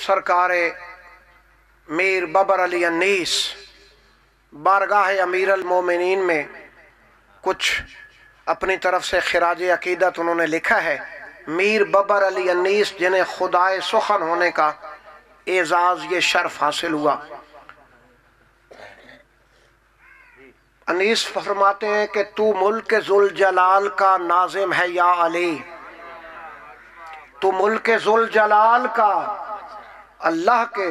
سرکار میر ببر علی انیس بارگاہ امیر المومنین میں کچھ اپنی طرف سے خراج عقیدت انہوں نے لکھا ہے۔ میر ببر علی انیس جنہیں خدائے سخن ہونے کا اعزاز یہ شرف حاصل ہوا، انیس فرماتے ہیں کہ تو ملک ذوالجلال کا ناظم ہے یا علی، تو ملک ذوالجلال کا، اللہ کے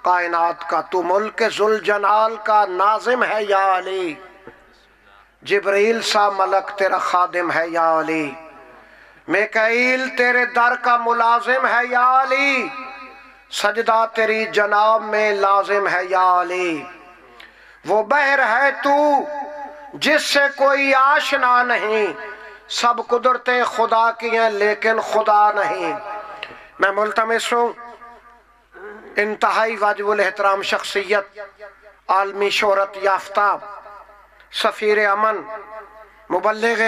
کائنات کا، تو ملک ذوالجلال کا ناظم ہے یا علی، جبریل سا ملک تیرا خادم ہے یا علی، میکائیل تیرے در کا ملازم ہے یا علی، سجدہ تیری جناب میں لازم ہے یا علی، وہ بحر ہے تو جس سے کوئی آشنا نہیں، سب قدرتیں خدا کی ہیں لیکن خدا نہیں۔ میں ملتمس ہوں انتہائی واجب الاحترام شخصیت، عالمی شہرت یافتہ، سفیر امن، مبلغ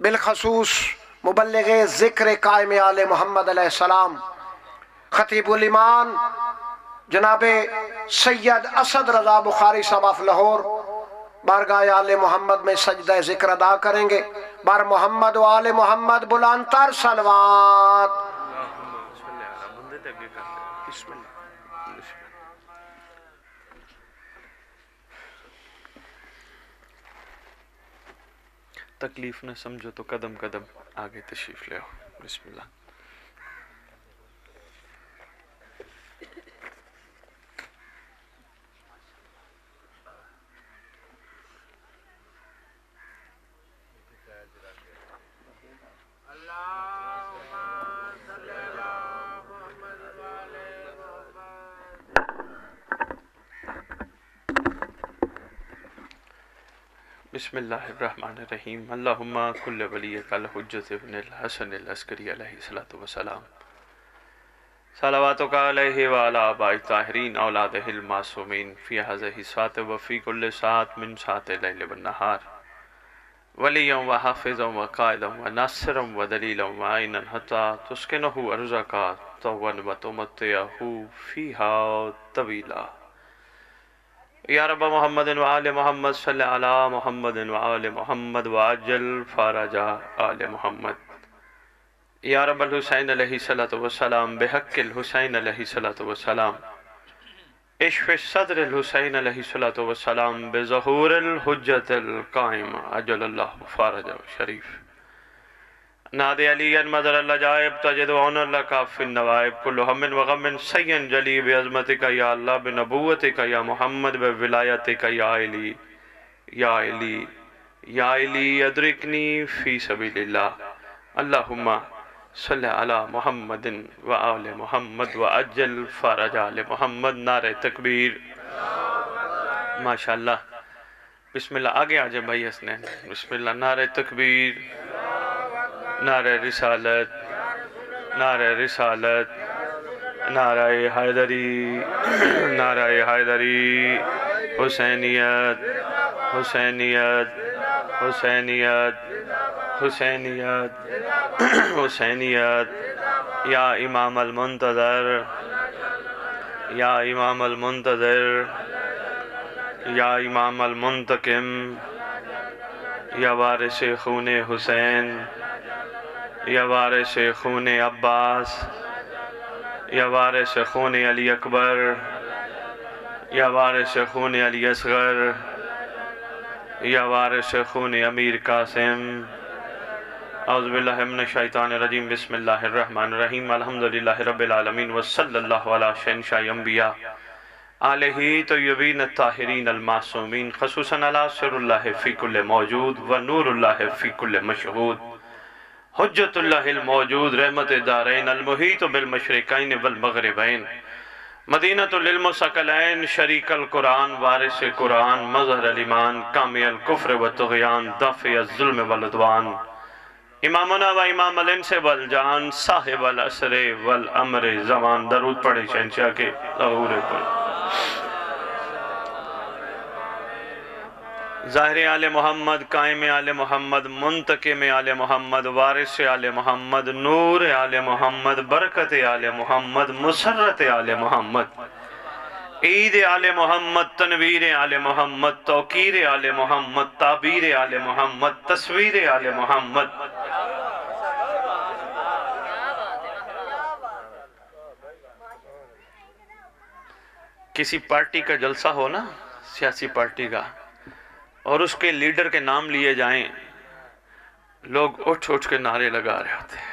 بالخصوص مبلغ ذکر قائم آل محمد علیہ السلام، خطیب الایمان جناب سید اسد رضا بخاری صاحب آف لاہور، بارگاہ آل محمد میں سجدہ ذکر ادا کریں گے۔ بار محمد و آل محمد بلند تر صلوات۔ تکلیف نہ سمجھو تو قدم قدم آگے تشریف لے آؤ۔ بسم اللہ۔ بسم اللہ الرحمن الرحیم۔ اللہم کل ولیک الحجت ابن الحسن العسکری علیہ الصلوۃ والسلام، صلواتک علیہ وعلی آباء الطاہرین اولادہ المعصومین فی ہذہ الساعۃ وفی کل ساعۃ من ساعات اللیل والنہار، ولیا وحافظا وقائدا وناصرا ودلیلا وعینا حتی تسکنہ ارضک طوعا وتمتعہ فیہا طویلا۔ یا رب محمد وآل محمد صلی علی محمد وآل محمد وعجل فرج آل محمد۔ یا رب الحسین علیہ السلام بحق الحسین علیہ السلام، اشف صدر الحسین علیہ السلام بظہور الحجت القائم عجل اللہ فرج شریف۔ نادی علی مدر العجائب تجد عون لک فی النوائب، کل ہم وغم سین جلی بعظمتک یا اللہ، بنبوتک یا محمد، بولایتک یا علی یا علی یا علی، ادرکنی فی سبیل اللہ۔ اللہم صلی علی محمد وآل محمد وعجل فرج آل محمد۔ نعرہ تکبیر۔ ماشاءاللہ۔ بسم اللہ۔ آگے آجائے بھائی حسنین۔ بسم اللہ۔ نعرہ تکبیر، نعرہ رسالت، نعرہ رسالت، نعرہ حیدری، نعرہ حیدری، حسینیت، حسینیت، حسینیت، حسینیت، حسینیت۔ یا امام المنتظر، یا امام المنتظر، یا امام المنتقم، یا وارث خون حسین، یا وارث خون عباس، یا وارث خون علی اکبر، یا وارث خون علی اصغر، یا وارث خون امیر قاسم۔ اعوذ باللہ من الشیطان الرجیم، بسم اللہ الرحمن الرحیم، الحمدللہ رب العالمین، وصلی اللہ علی شہنشاہ انبیاء آلہ طیبین الطاہرین المعصومین، خصوصاً علی سر اللہ فی کل موجود و نور اللہ فی کل مشہود، حجت اللہ الموجود، رحمت دارین، المحیط بالمشرقین والمغربین، مدینۃ للمثقلین، شریک القرآن، وارث قرآن، مظہر الایمان، کامی الکفر والطغیان، دافع الظلم والعدوان، امامنا و امام الانس والجان، صاحب العصر والامر زمان۔ درود پڑھے شہنشاہ کے ظہور پر۔ ظاہر آل محمد، قائم آل محمد، منتقم آل محمد، وارث آل محمد، نور آل محمد، برکت آل محمد، مسرت آل محمد، عید آل محمد، تنویر آل محمد، توقیر آل محمد، تعبیر آل محمد، تصویر آل محمد۔ کسی پارٹی کا جلسہ ہو نا، سیاسی پارٹی کا، اور اس کے لیڈر کے نام لیے جائیں، لوگ اٹھ اٹھ کے نعرے لگا رہے ہوتے ہیں۔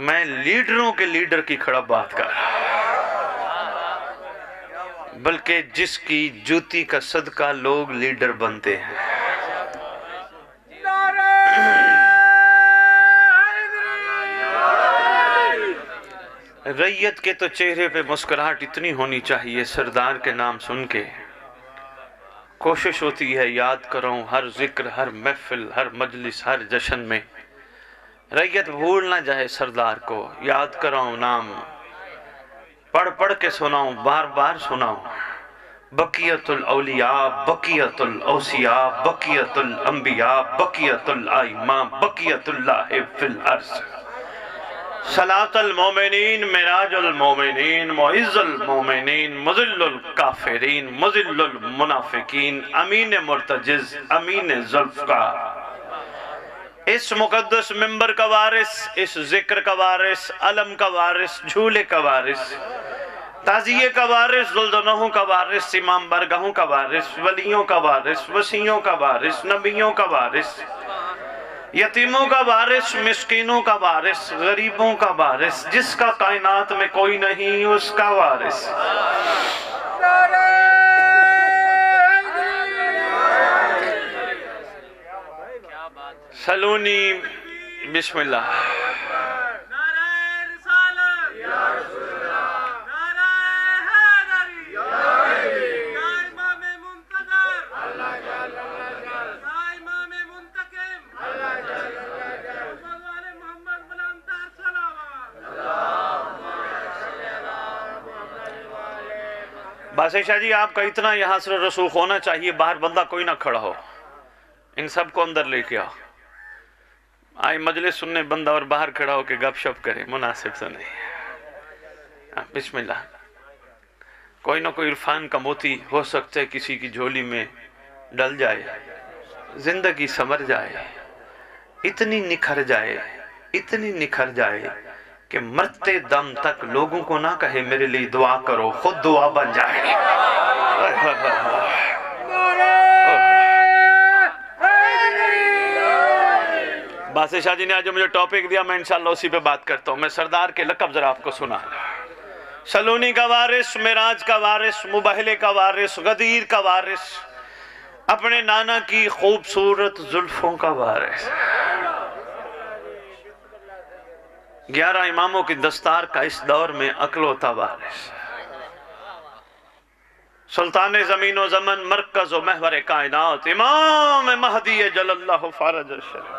میں لیڈروں کے لیڈر کی کھڑا بات کر رہا ہوں، بلکہ جس کی جوتی کا صدقہ لوگ لیڈر بنتے ہیں۔ ریت کے تو چہرے پہ مسکراہٹ اتنی ہونی چاہیے سردار کے نام سن کے، کوشش ہوتی ہے یاد کروں ہر ذکر، ہر محفل، ہر مجلس، ہر جشن میں ریت بھول نہ جائے سردار کو، یاد کراؤں نام، پڑھ پڑھ کے سناؤں، بار بار سناؤں۔ بقیت الاولیاء، بقیت الاوصیاء، بقیت الانبیاء، بقیت الائمہ، بقیت اللہ فی الارض، صلاۃ المومنین، معراج المومنین، معز المومنین، مذل الکافرین، مذل المنافقین، امین مرتجز، امین ذوالفقار۔ اس مقدس منبر کا وارث، اس ذکر کا وارث، علم کا وارث، جھولے کا وارث، تعزیے کا وارث، ذوالجناحوں کا وارث، امام بارگاہوں کا وارث، ولیوں کا وارث، وصیوں کا وارث، نبیوں کا وارث، یتیموں کا وارث، مسکینوں کا وارث، غریبوں کا وارث، جس کا کائنات میں کوئی نہیں اس کا وارث۔ سلونی بسم اللہ۔ باسط شاہ جی آپ کا اتنا یہاں سے رسوخ ہونا چاہیے، باہر بندہ کوئی نہ کھڑا ہو، ان سب کو اندر لے کے آؤ۔ آئے مجلس سننے بندہ اور باہر کھڑا ہو کے گپ شپ کرے، مناسب سے نہیں۔ بسم اللہ۔ کوئی نہ کوئی عرفان کا موتی ہو سکتا ہے کسی کی جھولی میں ڈل جائے، زندگی سمر جائے، اتنی نکھر جائے، اتنی نکھر جائے کہ مرتے دم تک لوگوں کو نہ کہے میرے لیے دعا کرو، خود دعا بن جائے۔ باسط شاہ جی نے آج جو مجھے ٹاپک دیا میں انشاءاللہ اسی پہ بات کرتا ہوں۔ میں سردار کے لقب ذرا آپ کو سنا۔ سلونی کا وارث، معراج کا وارث، مبہلے کا وارث، غدیر کا وارث، اپنے نانا کی خوبصورت زلفوں کا وارث، 11 اماموں کی دستار کا اس دور میں اکلوتا وارث، سلطان زمین و زمن، مرکز و محور کائنات، امام مہدی جل اللہ فرج الشریف،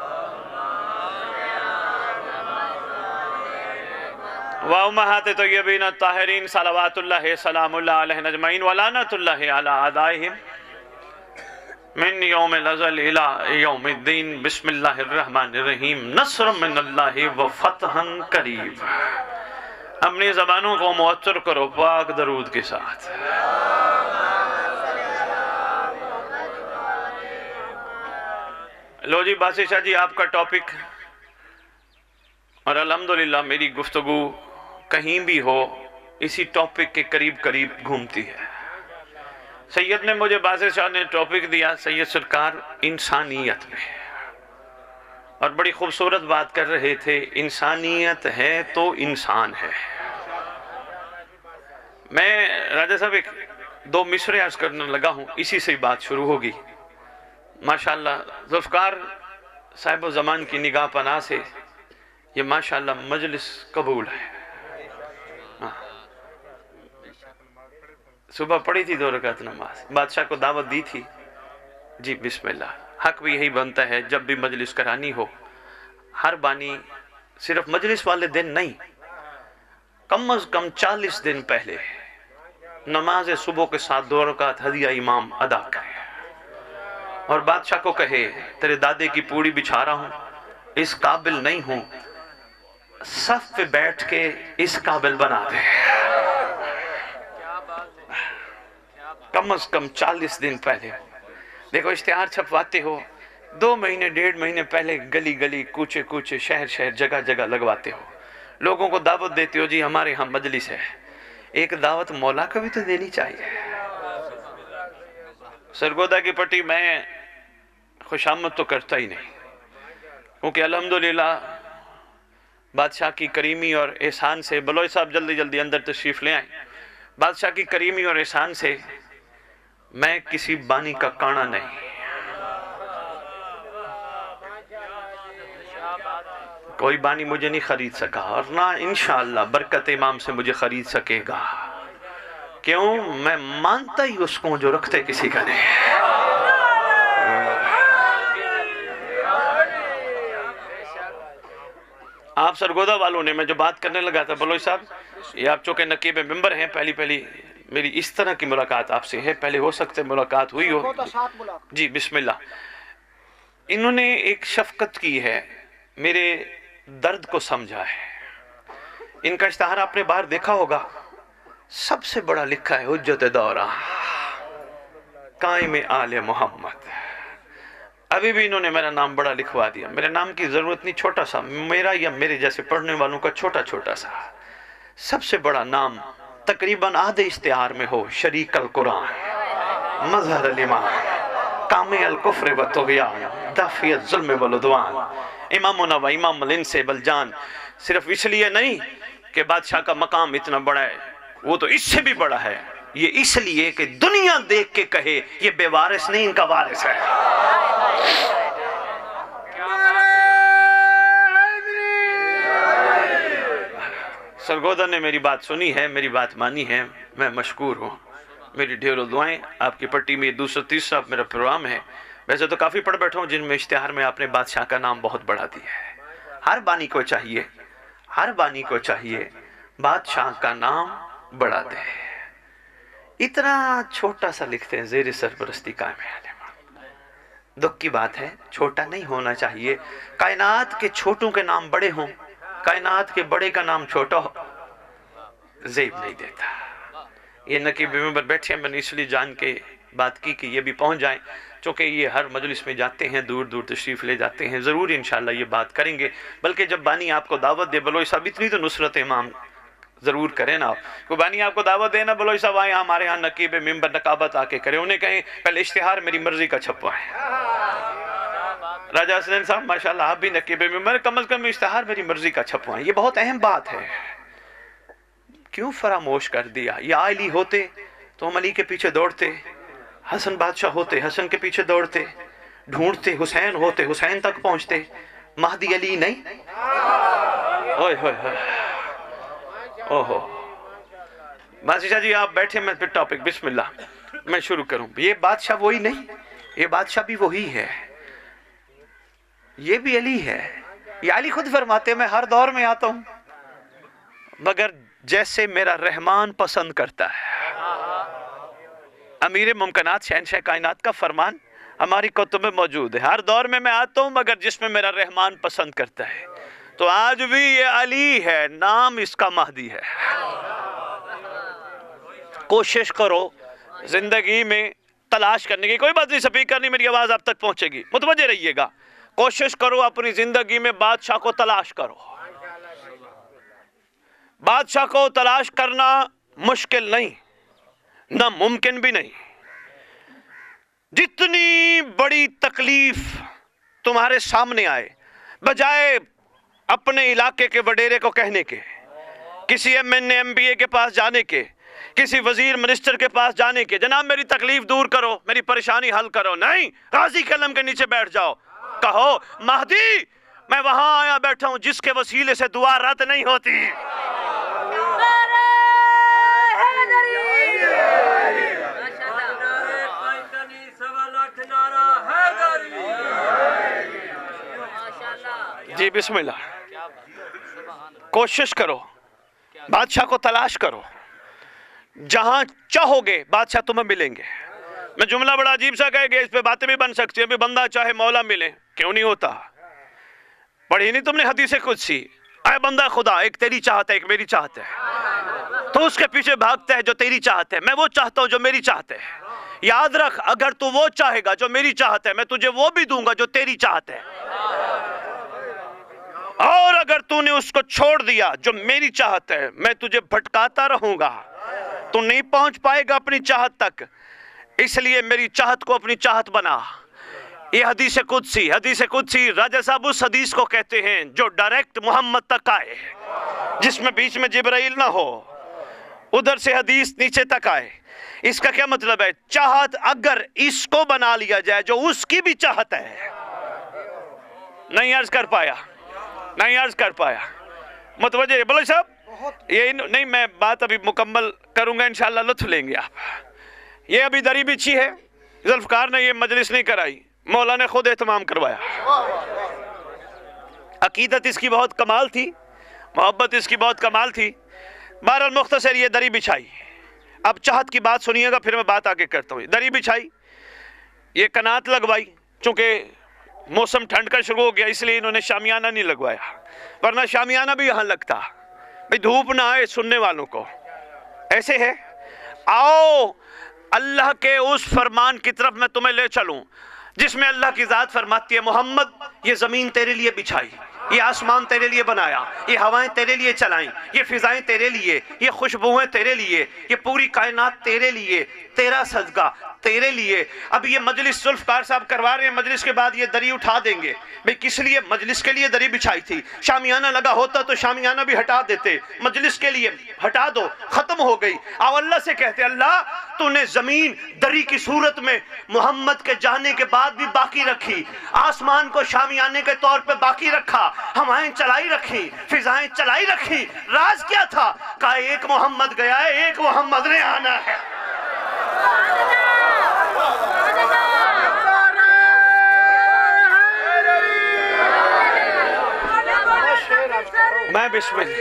وامہات طیبین الطاہرین صلوات اللہ سلام اللہ علیہ اجمعین ولعنت اللہ علی اعدائہم من یوم الازل الى یوم الدین۔ بسم اللہ الرحمن الرحیم، نصر من اللہ و فتح قریب۔ اپنی زبانوں کو معطر کرو پاک درود کے ساتھ۔ لو جی باسط شاہ جی آپ کا ٹاپک، اور الحمدللہ میری گفتگو کہیں بھی ہو اسی ٹاپک کے قریب قریب گھومتی ہے۔ سید نے مجھے باسط شاہ نے ٹاپک دیا سید سرکار انسانیت میں، اور بڑی خوبصورت بات کر رہے تھے، انسانیت ہے تو انسان ہے۔ میں راجہ صاحب ایک دو مصرے عرض کرنے لگا ہوں، اسی سے بات شروع ہوگی۔ ماشاءاللہ ذوالفقار صاحب و زمان کی نگاہ پناہ سے یہ ماشاءاللہ مجلس قبول ہے۔ صبح پڑھی تھی 2 رکعت نماز، بادشاہ کو دعوت دی تھی، جی بسم اللہ۔ حق بھی یہی بنتا ہے جب بھی مجلس کرانی ہو، ہر بانی صرف مجلس والے دن نہیں، کم از کم 40 دن پہلے نماز صبح کے ساتھ 2 رکعت ہدیہ امام ادا کرے۔ اور بادشاہ کو کہے تیرے دادے کی پوڑی بچھا رہا ہوں، اس قابل نہیں ہوں، صف پہ بیٹھ کے اس قابل بنا دے۔ کم از کم 40 دن پہلے دیکھو اشتہار چھپواتے ہو، 2 مہینے 1.5 مہینے پہلے گلی گلی کوچے کوچے شہر شہر جگہ جگہ لگواتے ہو، لوگوں کو دعوت دیتے ہو جی ہمارے ہاں مجلس ہے۔ ایک دعوت مولا کو بھی تو دینی چاہیے۔ سرگودا کی پٹی میں خوشامد تو کرتا ہی نہیں، کیونکہ الحمدللہ بادشاہ کی کریمی اور احسان سے، بلوچ صاحب جلدی جلدی اندر تشریف لے آئیں، بادشاہ کی کریمی اور احسان سے میں کسی بانی کا کانا نہیں، کوئی بانی مجھے نہیں خرید سکا، اور نہ انشاءاللہ برکت امام سے مجھے خرید سکے گا۔ کیوں؟ میں مانتا ہی اس کو جو رکھتے کسی کا نہیں۔ آپ سرگودا والوں نے، میں جو بات کرنے لگا تھا بلوچ صاحب، یہ آپ چونکہ نقیب ممبر ہیں، پہلی میری اس طرح کی ملاقات آپ سے ہے، پہلے ہو سکتے ملاقات ہوئی ہو جی، بسم اللہ۔ انہوں نے ایک شفقت کی ہے، میرے درد کو سمجھا ہے۔ ان کا اشتہار آپ نے باہر دیکھا ہوگا، سب سے بڑا لکھا ہے حجت دورہ قائم آل محمد۔ ابھی بھی انہوں نے میرا نام بڑا لکھوا دیا، میرے نام کی ضرورت نہیں، چھوٹا سا میرا یا میرے جیسے پڑھنے والوں کا چھوٹا چھوٹا سا، سب سے بڑا نام تقریباً آدھے اشتہار میں ہو، شریک القرآن، مظہر الایمان، کامی الکفر و طغیان، دافع الظلم والعدوان، امامنا و امام الانس والجان۔ صرف اس لیے نہیں کہ بادشاہ کا مقام اتنا بڑا ہے، وہ تو اس سے بھی بڑا ہے، یہ اس لیے کہ دنیا دیکھ کے کہے یہ بے وارث نہیں، ان کا وارث ہے۔ سرگودا نے میری بات سنی ہے، میری بات مانی ہے، میں مشکور ہوں۔ میری ڈھیروں دعائیں، آپ کی پٹی میں 230 میرا پروگرام ہے، ویسے تو کافی پڑھ بیٹھا ہوں جن میں اشتہار میں آپ نے بادشاہ کا نام بہت بڑھا دیا ہے۔ ہر بانی کو چاہیے، ہر بانی کو چاہیے بادشاہ کا نام بڑھا دے۔ اتنا چھوٹا سا لکھتے ہیں، زیر سرپرستی قائم ہے۔ دکھ کی بات ہے، چھوٹا نہیں ہونا چاہیے۔ کائنات کے چھوٹوں کے نام بڑے ہوں، کائنات کے بڑے کا نام چھوٹا ہو، زیب نہیں دیتا۔ یہ نقیب ممبر بیٹھے ہیں، میں نے اس لیے جان کے بات کی کہ یہ بھی پہنچ جائیں، چونکہ یہ ہر مجلس میں جاتے ہیں، دور دور تشریف لے جاتے ہیں، ضرور انشاءاللہ یہ بات کریں گے۔ بلکہ جب بانی آپ کو دعوت دے، بلوچ صاحب اتنی تو نصرت امام ضرور کریں نا، کوئی بانی آپ کو دعوت دینا، بلوچ صاحب آئے ہمارے ہاں نقیب ممبر نقابت آ کے کریں، انہیں کہیں پہلے اشتہار میری مرضی کا چھپوائیں۔ راجہ حسنین صاحب ماشاءاللہ آپ بھی نقیب ممبر، کم از کم اشتہار میری مرضی کا چھپوائیں، یہ بہت اہم بات ہے۔ کیوں فراموش کر دیا؟ یہ علی ہوتے تو ہم علی کے پیچھے دوڑتے، حسن بادشاہ ہوتے حسن کے پیچھے دوڑتے، ڈھونڈتے حسین ہوتے حسین تک پہنچتے، مہدی علی نہیں؟ اوہ ہوئے ہوئے اوہو، بادشاہ جی آپ بیٹھے، میں پھر ٹاپک بسم اللہ میں شروع کروں۔ یہ بادشاہ وہی نہیں، یہ بادشاہ بھی وہی ہے، یہ بھی علی ہے۔ یہ علی خود فرماتے ہیں میں ہر دور میں آتا ہوں مگر جیسے میرا رحمان پسند کرتا ہے۔ امیر ممکنات شہنشاہ کائنات کا فرمان ہماری کتب میں موجود ہے، ہر دور میں آتا ہوں مگر جس میں میرا رحمان پسند کرتا ہے۔ تو آج بھی یہ علی ہے، نام اس کا مہدی ہے۔ کوشش کرو زندگی میں تلاش کرنے کی، کوئی بات نہیں، سپیکر نہیں، میری آواز آپ تک پہنچے گی، متوجہ رہیے گا۔ کوشش کرو اپنی زندگی میں بادشاہ کو تلاش کرو۔ بادشاہ کو تلاش کرنا مشکل نہیں، ناممکن بھی نہیں۔ جتنی بڑی تکلیف تمہارے سامنے آئے، بجائے اپنے علاقے کے وڈیرے کو کہنے کے، کسی MNA MBA کے پاس جانے کے، کسی وزیر منسٹر کے پاس جانے کے، جناب میری تکلیف دور کرو، میری پریشانی حل کرو، نہیں، غازی قلم کے نیچے بیٹھ جاؤ، کہو مہدی میں وہاں آیا بیٹھا ہوں جس کے وسیلے سے دعا رد نہیں ہوتی۔ جی بسم اللہ، کوشش کرو، بادشاہ کو تلاش کرو، جہاں چاہو گے بادشاہ تمہیں ملیں گے۔ میں جملہ بڑا عجیب سا کہے گا، اس پہ باتیں بھی بن سکتی ہیں، بھی بندہ چاہے مولا ملے، کیوں نہیں ہوتا؟ پڑھی نہیں تم نے حدیث قدسی، اے بندہ خدا، ایک تیری چاہت ہے ایک میری چاہت ہے، تو اس کے پیچھے بھاگتا ہے جو تیری چاہت ہے، میں وہ چاہتا ہوں جو میری چاہت ہے۔ یاد رکھ، اگر تو وہ چاہے گا جو میری چاہت ہے، میں تجھے وہ بھی دوں گا جو تیری چاہت ہے، اور اگر تو نے اس کو چھوڑ دیا جو میری چاہت ہے، میں تجھے بھٹکاتا رہوں گا، تو نہیں پہنچ پائے گا اپنی چاہت تک، اس لیے میری چاہت کو اپنی چاہت بنا۔ یہ حدیث قدسی راجہ صاحب اس حدیث کو کہتے ہیں جو ڈائریکٹ محمد تک آئے، جس میں بیچ میں جبرائیل نہ ہو، ادھر سے حدیث نیچے تک آئے۔ اس کا کیا مطلب ہے؟ چاہت اگر اس کو بنا لیا جائے جو اس کی بھی چاہت ہے، نہیں عرض کر پایا، متوجہ ہے بلوچ صاحب؟ یہ نہیں، میں بات ابھی مکمل کروں گا، انشاءاللہ لطف لیں گے آپ۔ یہ ابھی دری بچھی ہے، ذوالفقار نے یہ مجلس نہیں کرائی، مولا نے خود اہتمام کروایا۔ عقیدت اس کی بہت کمال تھی، محبت اس کی بہت کمال تھی۔ بہرحال مختصر یہ دری بچھائی، اب چاہت کی بات سنیے گا، پھر میں بات آگے کرتا ہوں۔ دری بچھائی، یہ کنات لگوائی، چونکہ موسم ٹھنڈ کا شروع ہو گیا اس لیے انہوں نے شامیانہ نہیں لگوایا، ورنہ شامیانہ بھی یہاں لگتا، بھئی دھوپ نہ آئے سننے والوں کو۔ ایسے ہے، آؤ اللہ کے اس فرمان کی طرف میں تمہیں لے چلوں جس میں اللہ کی ذات فرماتی ہے، محمد یہ زمین تیرے لیے بچھائی، یہ آسمان تیرے لیے بنایا، یہ ہوائیں تیرے لیے چلائیں، یہ فضائیں تیرے لیے، یہ خوشبوئیں تیرے لیے، یہ پوری کائنات تیرے لیے، تیرا صدقہ تیرے لیے۔ اب یہ مجلس ذوالفقار صاحب کروا رہے ہیں، مجلس کے بعد یہ دری اٹھا دیں گے، بھئی کس لیے؟ مجلس کے لیے دری بچھائی تھی، شامیانہ لگا ہوتا تو شامیانہ بھی ہٹا دیتے، مجلس کے لیے ہٹا دو، ختم ہو گئی۔ آؤ اللہ سے کہتے، اللہ تو نے زمین دری کی صورت میں محمد کے جانے کے بعد بھی باقی رکھی، آسمان کو شامیانے کے طور پہ باقی رکھا، ہوائیں چلائی رکھی، فضائیں چلائی رکھی، راز کیا تھا؟ کہا ایک محمد گیا ہے، ایک محمد نے آنا ہے۔ میں بسم اللہ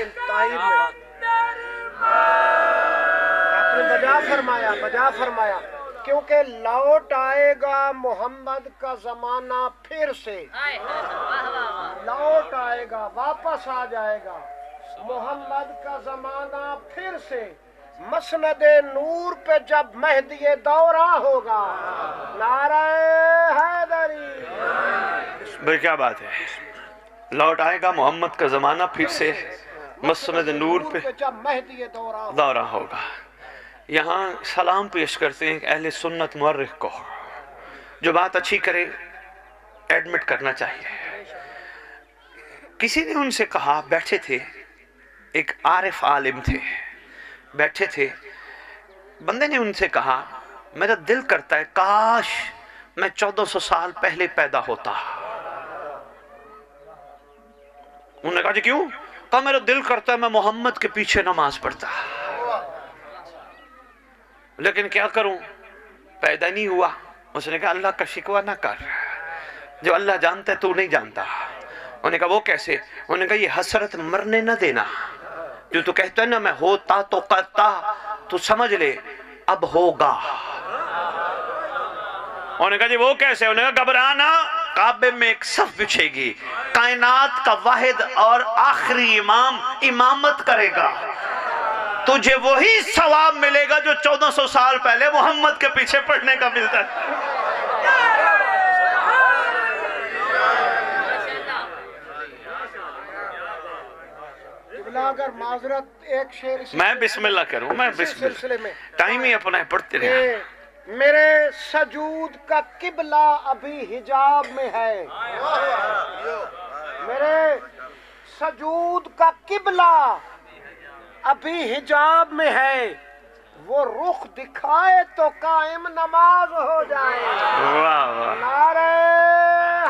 آپ نے بجا فرمایا کیونکہ لوٹ آئے گا محمد کا زمانہ پھر سے، لوٹ آئے گا، واپس آ جائے گا محمد کا زمانہ پھر سے، مسند نور پہ جب مہدی دورہ ہوگا، نعرہ حیدری۔ بھئی کیا بات ہے، لوٹ آئے گا محمد کا زمانہ پھر سے، مسند نور پہ جب مہدی دورہ ہوگا۔ یہاں سلام پیش کرتے ہیں اہل سنت مورخ کو، جو بات اچھی کرے ایڈمٹ کرنا چاہیے۔ کسی نے ان سے کہا، بیٹھے تھے، ایک عارف عالم تھے، بیٹھے تھے، بندے نے ان سے کہا، میرا دل کرتا ہے کاش میں 1400 سال پہلے پیدا ہوتا۔ انہوں نے کہا جی کیوں؟ کہا میرا دل کرتا ہے میں محمد کے پیچھے نماز پڑھتا، لیکن کیا کروں، پیدا نہیں ہوا۔ اس نے کہا اللہ کا شکوہ نہ کر، جو اللہ جانتا ہے تو نہیں جانتا۔ انہوں نے کہا وہ کیسے؟ انہوں نے کہا یہ حسرت مرنے نہ دینا، جو تو کہتا ہے نا میں ہوتا تو کرتا، تو سمجھ لے اب ہوگا۔ انہوں نے کہا جی وہ کیسے؟ انہوں نے کہا گھبرانا، کعبے میں ایک صف بچھے گی، کائنات کا واحد اور آخری امام امامت کرے گا، تجھے وہی ثواب ملے گا جو 1400 سال پہلے محمد کے پیچھے پڑھنے کا ملتا ہے۔ اگر معذرت ایک شعر میں بسم اللہ کروں، میں بسم اللہ، ٹائم ہی اپنا ہے، پڑھتے رہے۔ میرے سجود کا قبلہ ابھی حجاب میں ہے، میرے سجود کا قبلہ ابھی حجاب میں ہے، وہ رخ دکھائے تو قائم نماز ہو جائے۔ واہ واہ، نعرہ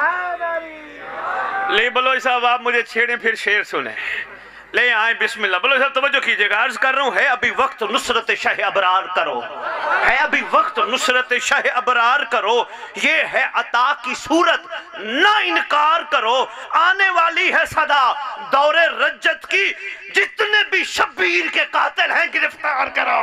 حیدری۔ لے بلوچ صاحب آپ مجھے چھیڑیں پھر شعر سنیں، لے آئیں بسم اللہ۔ بلوچ صاحب توجہ کیجئے گا، عرض کر رہا ہوں ہے ابھی وقت نصرت شاہ ابرار کرو، ہے ابھی وقت نصرت شاہ ابرار کرو، یہ ہے عطا کی صورت نہ انکار کرو، آنے والی ہے صدا دور رجت کی، جتنے بھی شبیر کے قاتل ہیں گرفتار کرو۔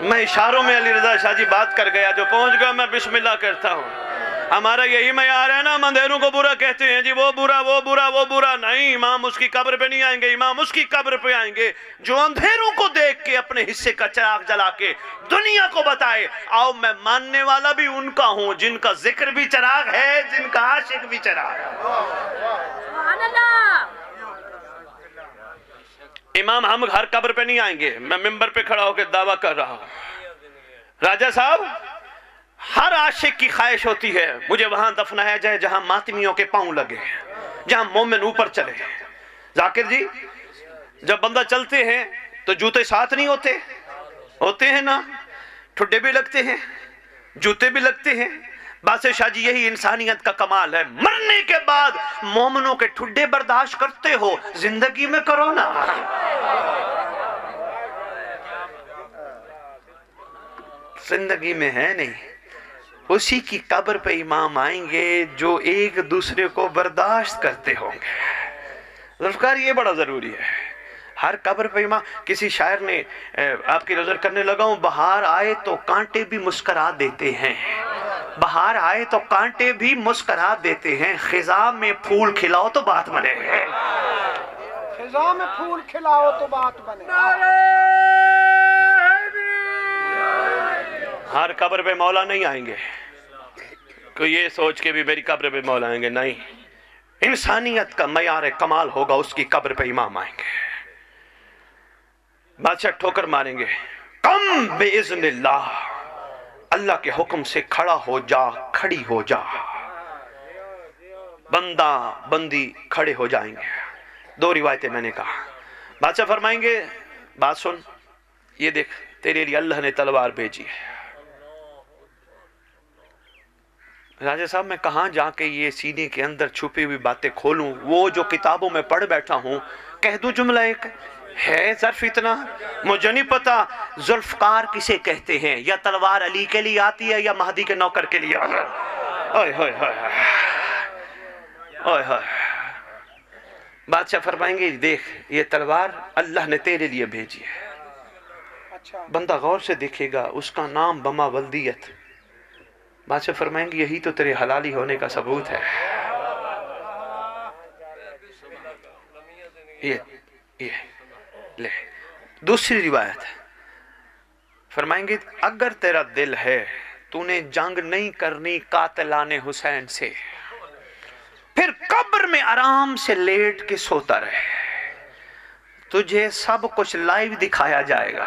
میں اشاروں میں علی رضا شاہ جی بات کر گیا، جو پہنچ گیا میں بسم اللہ کرتا ہوں۔ ہمارا یہی معیار ہے نا، ہم اندھیروں کو برا کہتے ہیں جی، وہ برا وہ برا وہ برا نہیں، امام اس کی قبر پہ نہیں آئیں گے، امام اس کی قبر پہ آئیں گے جو اندھیروں کو دیکھ کے اپنے حصے کا چراغ جلا کے دنیا کو بتائے آؤ میں ماننے والا بھی ان کا ہوں جن کا ذکر بھی چراغ ہے، جن کا عاشق بھی چراغ ہے۔ سبحان اللہ۔ امام ہم ہر قبر پہ نہیں آئیں گے، میں ممبر پہ کھڑا ہو کے دعویٰ کر رہا ہوں۔ راجہ صاحب، ہر عاشق کی خواہش ہوتی ہے مجھے وہاں دفنایا جائے جہاں ماتمیوں کے پاؤں لگے، جہاں مومن اوپر چلے۔ ذاکر جی، جب بندہ چلتے ہیں تو جوتے ساتھ نہیں ہوتے ہیں نا، ٹھڈے بھی لگتے ہیں، جوتے بھی لگتے ہیں۔ بادشاہ شاہ جی، یہی انسانیت کا کمال ہے، مرنے کے بعد مومنوں کے ٹھڈے برداشت کرتے ہو، زندگی میں کرو نا۔ زندگی میں ہے نہیں۔ اسی کی قبر پہ امام آئیں گے جو ایک دوسرے کو برداشت کرتے ہوں گے۔ ذوالفقار، یہ بڑا ضروری ہے۔ ہر قبر پہ امام، کسی شاعر نے آپ کی نظر کرنے لگا ہوں، بہار آئے تو کانٹے بھی مسکرا دیتے ہیں، بہار آئے تو کانٹے بھی مسکرا دیتے ہیں، خزاں میں پھول کھلاؤ تو بات بنے۔ خزاں میں پھول کھلاؤ تو بات بنے۔ ہر قبر پہ مولا نہیں آئیں گے، کوئی یہ سوچ کے بھی میری قبر پہ مولا آئیں گے، نہیں۔ انسانیت کا معیار کمال ہوگا، اس کی قبر پہ امام آئیں گے۔ بادشاہ ٹھوکر ماریں گے، کم باذن اللہ، اللہ کے حکم سے کھڑا ہو جا، کھڑی ہو جا۔ بندہ بندی کھڑے ہو جائیں گے۔ دو روایتیں میں نے کہا۔ بادشاہ فرمائیں گے، بات سن، یہ دیکھ تیرے لیے اللہ نے تلوار بھیجی ہے۔ راجہ صاحب، میں کہاں جا کے یہ سینے کے اندر چھپی ہوئی باتیں کھولوں؟ وہ جو کتابوں میں پڑھ بیٹھا ہوں کہہ دوں جملہ ایک ہے، ظرف اتنا مجھے نہیں پتا ذوالفقار کسے کہتے ہیں، یا تلوار علی کے لیے آتی ہے یا مہدی کے نوکر کے لیے آتی ہے۔ اوئے ہوئے ہوئے اوئے ہوئے۔ بادشاہ فرمائیں گے، دیکھ یہ تلوار اللہ نے تیرے لیے بھیجی ہے۔ بندہ غور سے دیکھے گا، اس کا نام بما ولدیت۔ بادشاہ فرمائیں گے، یہی تو تیرے حلالی ہونے کا ثبوت ہے۔ یہ لے دوسری روایت فرمائیں گے، اگر تیرا دل ہے تو نے جنگ نہیں کرنی قاتلان حسین سے، پھر قبر میں آرام سے لیٹ کے سوتا رہے، تجھے سب کچھ لائیو دکھایا جائے گا۔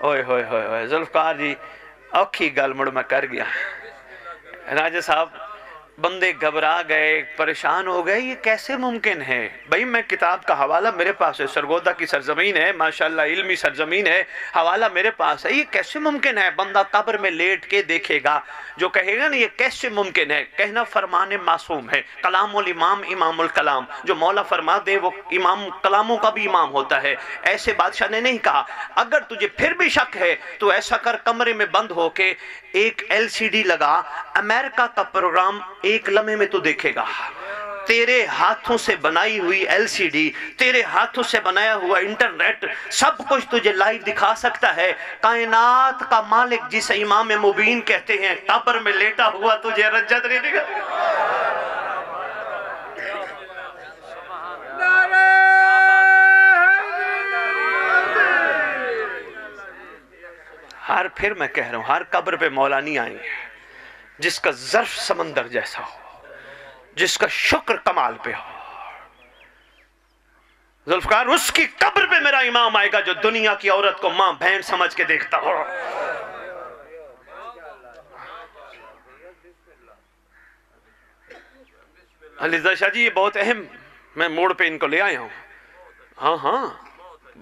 اوئے ہوئے ہوئے ہوئے۔ ذوالفقار جی، اوکھی گل مڑ میں کر گیا۔ راجہ صاحب، بندے گھبرا گئے، پریشان ہو گئے، یہ کیسے ممکن ہے؟ بھئی میں کتاب کا حوالہ میرے پاس ہے، سرگودا کی سرزمین ہے، ماشاءاللہ علمی سرزمین ہے، حوالہ میرے پاس ہے، یہ کیسے ممکن ہے؟ بندہ قبر میں لیٹ کے دیکھے گا، جو کہے گا نا یہ کیسے ممکن ہے، کہنا فرمان معصوم ہے، کلام الامام امام الکلام، جو مولا فرما دے وہ امام کلاموں کا بھی امام ہوتا ہے۔ ایسے بادشاہ نے نہیں کہا، اگر تجھے پھر بھی شک ہے تو ایسا کر، کمرے میں بند ہو کے ایک LCD لگا، امریکہ کا پروگرام ایک لمحے میں تو دیکھے گا۔ تیرے ہاتھوں سے بنائی ہوئی LCD، تیرے ہاتھوں سے بنایا ہوا انٹرنیٹ، سب کچھ تجھے لائیو دکھا سکتا ہے۔ کائنات کا مالک جسے امام مبین کہتے ہیں، قبر میں لیٹا ہوا تجھے رجت نہیں دکھا۔ پھر میں کہہ رہا ہوں، ہر قبر پہ مولا نہیں آئیں گے، جس کا ظرف سمندر جیسا ہو، جس کا شکر کمال پہ ہو۔ ذوالفقار، اس کی قبر پہ میرا امام آئے گا جو دنیا کی عورت کو ماں بہن سمجھ کے دیکھتا ہو۔ علی رضا شاہ جی، یہ بہت اہم، میں موڑ پہ ان کو لے آیا ہوں۔ ہاں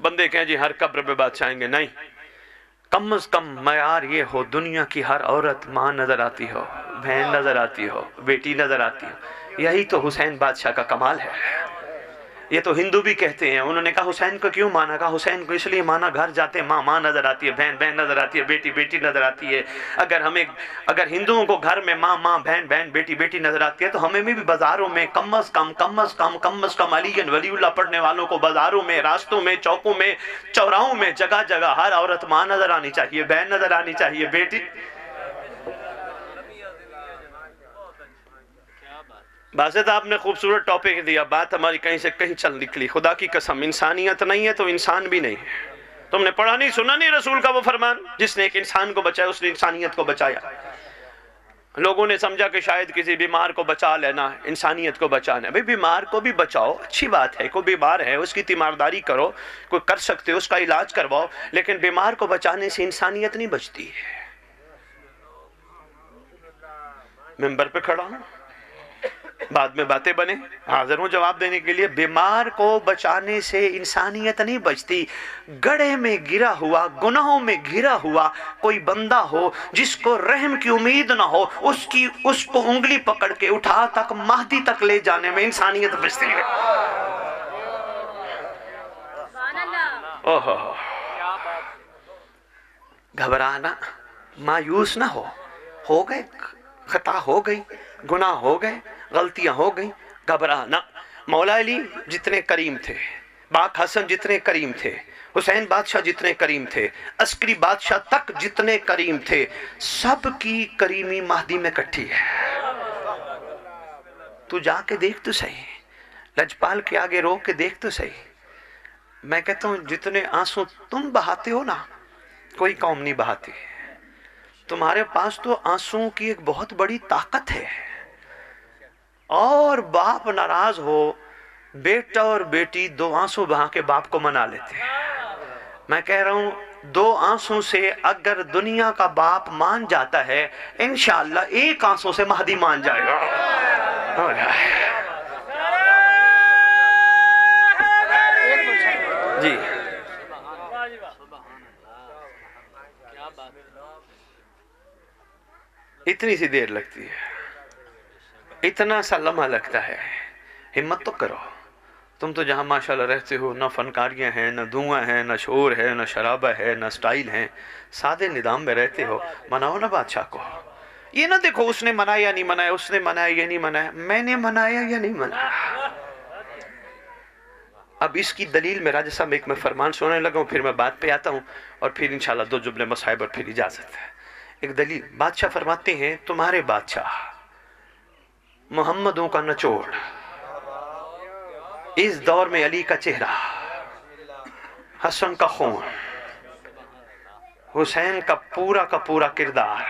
بندے کہیں جی ہر قبر پہ بادشاہ آئیں گے، نہیں، کم از کم معیار یہ ہو دنیا کی ہر عورت ماں نظر آتی ہو، بہن نظر آتی ہو، بیٹی نظر آتی ہو۔ یہی تو حسین بادشاہ کا کمال ہے، یہ تو ہندو بھی کہتے ہیں. انہوں نے کہا حسین کو کیوں مانا؟ کہا حسین کو اس لیے مانا گھر جاتے ماں ماں نظر آتی ہے, بہن بہن نظر آتی ہے, بیٹی بیٹی نظر آتی ہے. اگر ہندوؤں کو گھر میں ماں ماں بہن بہن بیٹی بیٹی نظر آتی ہے تو ہمیں بھی بازاروں میں کم از کم علی ولی اللہ پڑھنے والوں کو بازاروں میں, راستوں میں, چوکوں میں, چوراہوں میں, جگہ جگہ ہر عورت ماں نظر آنی چاہیے, بہن نظر آنی چاہیے, بیٹی. باسط آپ نے خوبصورت ٹاپک دیا, بات ہماری کہیں سے کہیں چل نکلی. خدا کی قسم انسانیت نہیں ہے تو انسان بھی نہیں ہے. تم نے پڑھا نہیں سنا نہیں رسول کا وہ فرمان, جس نے ایک انسان کو بچایا اس نے انسانیت کو بچایا. لوگوں نے سمجھا کہ شاید کسی بیمار کو بچا لینا انسانیت کو بچانا. بھئی بیمار کو بھی بچاؤ, اچھی بات ہے. کوئی بیمار ہے اس کی تیمارداری کرو, کوئی کر سکتے ہو اس کا علاج کرواؤ, لیکن بیمار کو بچانے سے انسانیت نہیں بچتی ہے. ممبر پہ کھڑا ہوں, بعد میں باتیں بنے, حاضر ہوں جواب دینے کے لیے. بیمار کو بچانے سے انسانیت نہیں بچتی. گڑھے میں گرا ہوا, گناہوں میں گھرا ہوا کوئی بندہ ہو جس کو رحم کی امید نہ ہو, اس کو انگلی پکڑ کے اٹھا تک مہدی تک لے جانے میں انسانیت بچتی ہے. اوہ گھبرانا, مایوس نہ ہو گئے, خطا ہو گئی, گناہ ہو گئے, غلطیاں ہو گئیں, گھبرانا. مولا علی جتنے کریم تھے, باق حسن جتنے کریم تھے, حسین بادشاہ جتنے کریم تھے, عسکری بادشاہ تک جتنے کریم تھے, سب کی کریمی مہدی میں کٹھی ہے. تو جا کے دیکھ تو صحیح, لجپال کے آگے رو کے دیکھ تو صحیح. میں کہتا ہوں جتنے آنسو تم بہاتے ہو نا, کوئی قوم نہیں بہاتی. تمہارے پاس تو آنسوں کی ایک بہت بڑی طاقت ہے. اور باپ ناراض ہو, بیٹا اور بیٹی دو آنسو بہا کے باپ کو منا لیتے ہیں. میں کہہ رہا ہوں دو آنسوں سے اگر دنیا کا باپ مان جاتا ہے, انشاءاللہ ایک آنسوں سے مہدی مان جائے گا. جی اتنی سی دیر لگتی ہے, اتنا سا لمحہ لگتا ہے. ہمت تو کرو. تم تو جہاں ماشاءاللہ رہتے ہو نہ فنکاریاں ہیں, نہ دھواں ہیں, نہ شور ہے, نہ شرابہ ہے, نہ سٹائل ہیں, سادے نظام میں رہتے ہو. مناؤ نا بادشاہ کو. یہ نہ دیکھو اس نے منایا یا نہیں منایا, اس نے منایا یا نہیں منایا, میں نے منایا یا نہیں منایا. اب اس کی دلیل میں راجہ صاحب ایک میں فرمان سننے لگا ہوں, پھر میں بات پہ آتا ہوں, اور پھر انشاءاللہ دو جملے مصائب اور پھر اجازت ہے. ایک دلیل, بادشاہ فرماتے ہیں تمہارے بادشاہ محمدوں کا نچوڑ, اس دور میں علی کا چہرہ, حسن کا خون, حسین کا پورا کردار.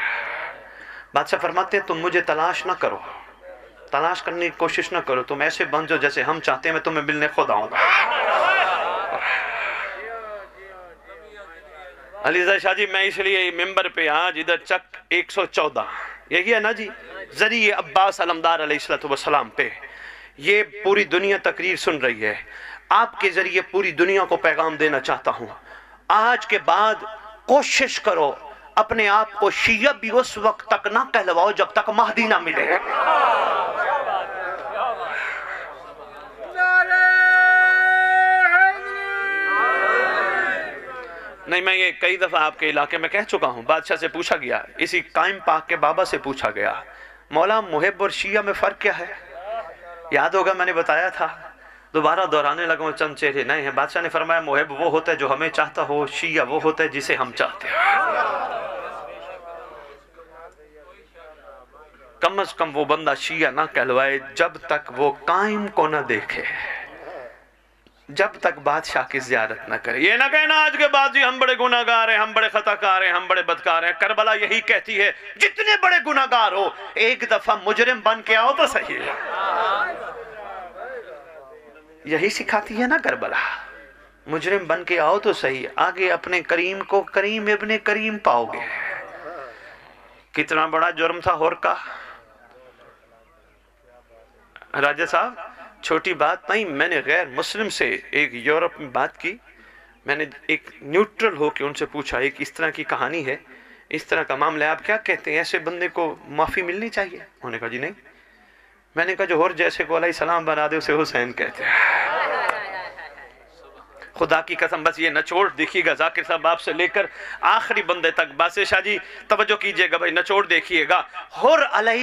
بادشاہ فرماتے ہیں تم مجھے تلاش نہ کرو, تلاش کرنے کی کوشش نہ کرو, تم ایسے بن جاؤ جیسے ہم چاہتے ہیں, میں تمہیں ملنے خود آؤں گا. علیزہ شاہ جی میں اس لیے ممبر پہ آج ادھر چک 114 یہی ہے نا جی, ذریعہ عباس علمدار علیہ السلام پہ یہ پوری دنیا تقریر سن رہی ہے. آپ کے ذریعے پوری دنیا کو پیغام دینا چاہتا ہوں. آج کے بعد کوشش کرو اپنے آپ کو شیعہ بھی اس وقت تک نہ کہلواؤ جب تک مہدی نہ ملے. نہیں, میں یہ کئی دفعہ آپ کے علاقے میں کہہ چکا ہوں. بادشاہ سے پوچھا گیا, اسی قائم پاک کے بابا سے پوچھا گیا, مولا محب اور شیعہ میں فرق کیا ہے؟ یاد ہوگا میں نے بتایا تھا, دوبارہ دہرانے لگا ہوں, چند چہرے نئے ہیں. بادشاہ نے فرمایا محب وہ ہوتا ہے جو ہمیں چاہتا ہو, شیعہ وہ ہوتا ہے جسے ہم چاہتے ہیں. کم از کم وہ بندہ شیعہ نہ کہلوائے جب تک وہ قائم کو نہ دیکھے, جب تک بادشاہ کی زیارت نہ کرے. یہ نہ کہنا آج کے بعد جی ہم بڑے گناہگار ہیں, ہم بڑے خطاکار ہیں, ہم بڑے بدکار ہیں. کربلا یہی کہتی ہے جتنے بڑے گناہگار ہو ایک دفعہ مجرم بن کے آؤ تو صحیح ہے. یہی سکھاتی ہے نا کربلا, مجرم بن کے آؤ تو صحیح, آگے اپنے کریم کو کریم ابن کریم پاؤ گے. کتنا بڑا جرم تھا ہور کا. راجہ صاحب چھوٹی بات نہیں, میں نے غیر مسلم سے ایک یورپ میں بات کی, میں نے ایک نیوٹرل ہو کے ان سے پوچھا ایک اس طرح کی کہانی ہے, اس طرح کا معاملہ ہے, آپ کیا کہتے ہیں, ایسے بندے کو معافی ملنی چاہیے؟ انہوں نے کہا جی نہیں. میں نے کہا جو اور جیسے کو علیہ السلام بنا دے اسے حسین کہتے ہیں. خدا کی قسم بس یہ نچوڑ دیکھیے گا ذاکر صاحب آپ سے لے کر آخری بندے تک. باسط شاہ جی توجہ کیجئے گا بھائی, نچوڑ دیکھیے گا. حر علیہ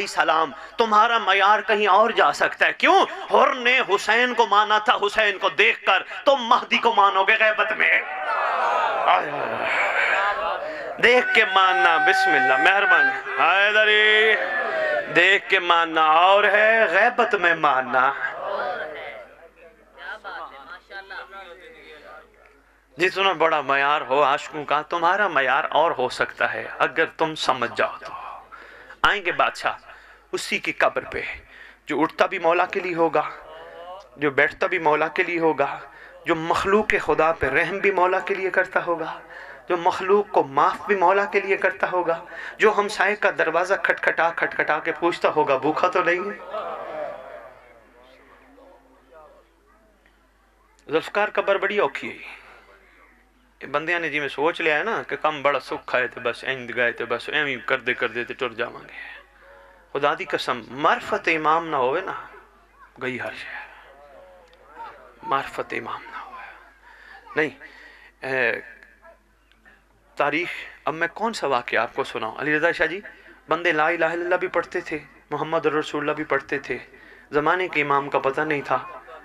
السلام تمہارا معیار کہیں اور جا سکتا ہے. کیوں؟ حر نے حسین کو مانا تھا, حسین کو دیکھ کر. تم مہدی کو مانو گے غیبت میں, دیکھ کے ماننا. بسم اللہ مہربانی. حیدری دیکھ کے ماننا اور ہے, غیبت میں ماننا. جتنا بڑا معیار ہو عاشقوں کا, تمہارا معیار اور ہو سکتا ہے اگر تم سمجھ جاؤ تو. آئیں گے بادشاہ اسی کی قبر پہ جو اٹھتا بھی مولا کے لیے ہوگا, جو بیٹھتا بھی مولا کے لیے ہوگا, جو مخلوق خدا پہ رحم بھی مولا کے لیے کرتا ہوگا, جو مخلوق کو معاف بھی مولا کے لیے کرتا ہوگا, جو ہمسائے کا دروازہ کھٹکھٹا کے پوچھتا ہوگا بھوکا تو نہیں ہے. ذوالفقار قبر بڑی اوکھی ہے. بندیاں نے جی میں سوچ لیا ہے نا کہ کم بڑا سکھ کھائے تھے بس ایند گئے تھے بس ایویں کر دے تے ٹر جاواں گے. خدا دی قسم معرفت امام نہ ہوئے نا گئی ہر شے. معرفت امام نہ ہوئے نہیں. تاریخ اب میں کون سا واقعہ آپ کو سناؤں. علی رضا شاہ جی بندے لا الہ الا اللہ بھی پڑھتے تھے, محمد رسول اللہ بھی پڑھتے تھے, زمانے کے امام کا پتہ نہیں تھا.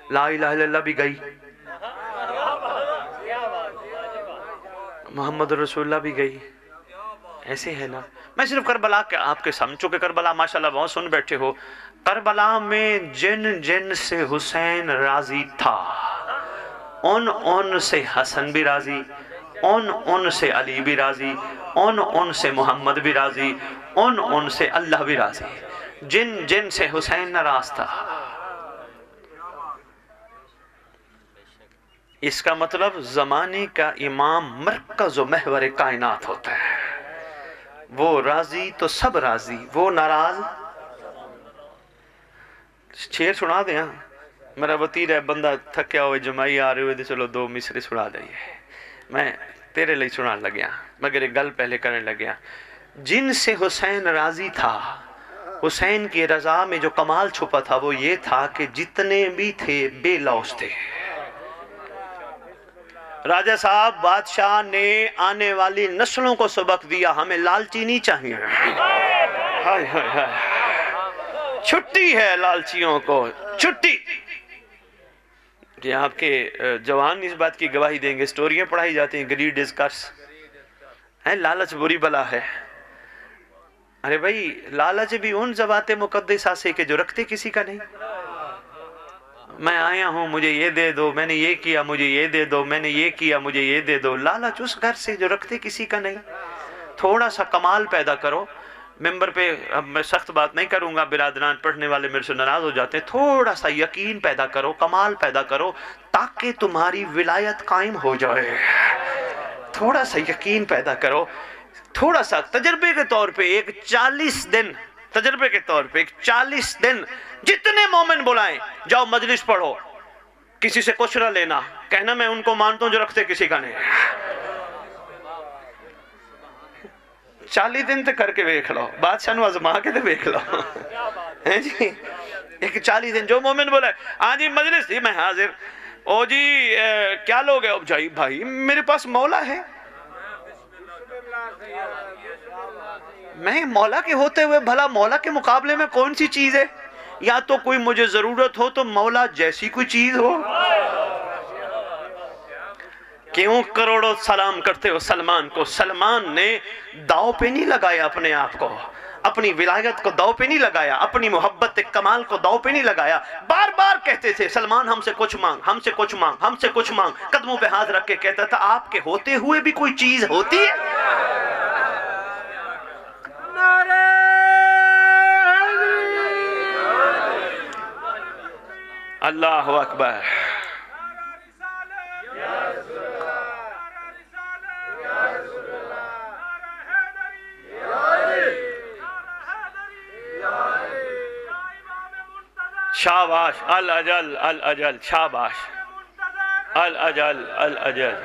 لا الہ الا اللہ بھی گئی, محمد رسول اللہ بھی گئی. ایسے ہے نا. میں صرف کربلا کے آپ کے سامنے, چونکہ کربلا ماشاءاللہ بہت سن بیٹھے ہو, کربلا میں جن سے حسین راضی تھا ان سے حسن بھی راضی, ان سے علی بھی راضی, ان سے محمد بھی راضی, ان سے اللہ بھی راضی. جن سے حسین ناراض تھا. اس کا مطلب زمانے کا امام مرکز و محور کائنات ہوتا ہے. وہ راضی تو سب راضی, وہ ناراض. شعر سنا دیں. میرا وطیر ہے بندہ تھکیا ہوئے جمائی آ رہے ہوئے چلو 2 مصرے سنا دیں. میں تیرے لئے سنا لگیا مگر ایک گل پہلے کرنے لگیا. جن سے حسین راضی تھا, حسین کی رضا میں جو کمال چھپا تھا وہ یہ تھا کہ جتنے بھی تھے بے لوث تھے. راجہ صاحب بادشاہ نے آنے والی نسلوں کو سبق دیا, ہمیں لالچی نہیں چاہیے. چھٹی ہے لالچیوں کو, چھٹی. کہ آپ کے جوان اس بات کی گواہی دیں گے, سٹوریاں پڑھائی جاتی ہیں, گریڈ از کرس ہے, لالچ بری بلا ہے. ارے بھائی لالچ بھی ان ذوات مقدسہ سے کہ جو رکھتے کسی کا نہیں. میں آیا ہوں مجھے یہ دے دو, میں نے یہ کیا مجھے یہ دے دو, میں نے یہ کیا مجھے یہ دے دو. لالچ اس گھر سے جو رکھتے کسی کا نہیں. تھوڑا سا کمال پیدا کرو. ممبر پہ اب میں سخت بات نہیں کروں گا, برادران پڑھنے والے میرے سے ناراض ہو جاتے ہیں. تھوڑا سا یقین پیدا کرو, کمال پیدا کرو تاکہ تمہاری ولایت قائم ہو جائے. تھوڑا سا یقین پیدا کرو, تھوڑا سا تجربے کے طور پہ ایک 40 دن, تجربے کے طور پہ ایک 40 دن جتنے مومن بلائیں, جاؤ مجلس پڑھو, کسی سے کچھ نہ لینا, کہنا میں ان کو مانتا ہوں جو رکھتے کسی کا نہیں. 40 دن تے کر کے بیکھ لو, بادشاہ نو آزما کے تے بیکھ لو. جی ایک 40 دن جو مومن بولے ہاں جی مجلس جی میں حاضر, او جی کیا لوگ ہیں, جائی بھائی میرے پاس مولا ہے. میں مولا کے ہوتے ہوئے بھلا مولا کے مقابلے میں کون سی چیز ہے؟ یا تو کوئی مجھے ضرورت ہو تو مولا جیسی کوئی چیز ہو. کیوں کروڑوں سلام کرتے ہو سلمان کو؟ سلمان نے داؤ پہ نہیں لگایا اپنے آپ کو, اپنی ولایت کو داؤ پہ نہیں لگایا, اپنی محبت کمال کو داؤ پہ نہیں لگایا. بار بار کہتے تھے سلمان ہم سے کچھ مانگ, ہم سے کچھ مانگ, ہم سے کچھ مانگ. قدموں پہ ہاتھ رکھ کے کہتا تھا آپ کے ہوتے ہوئے بھی کوئی چیز ہوتی ہے؟ اللہ اکبر. شاباش الاجل الاجل, شاباش الاجل الاجل.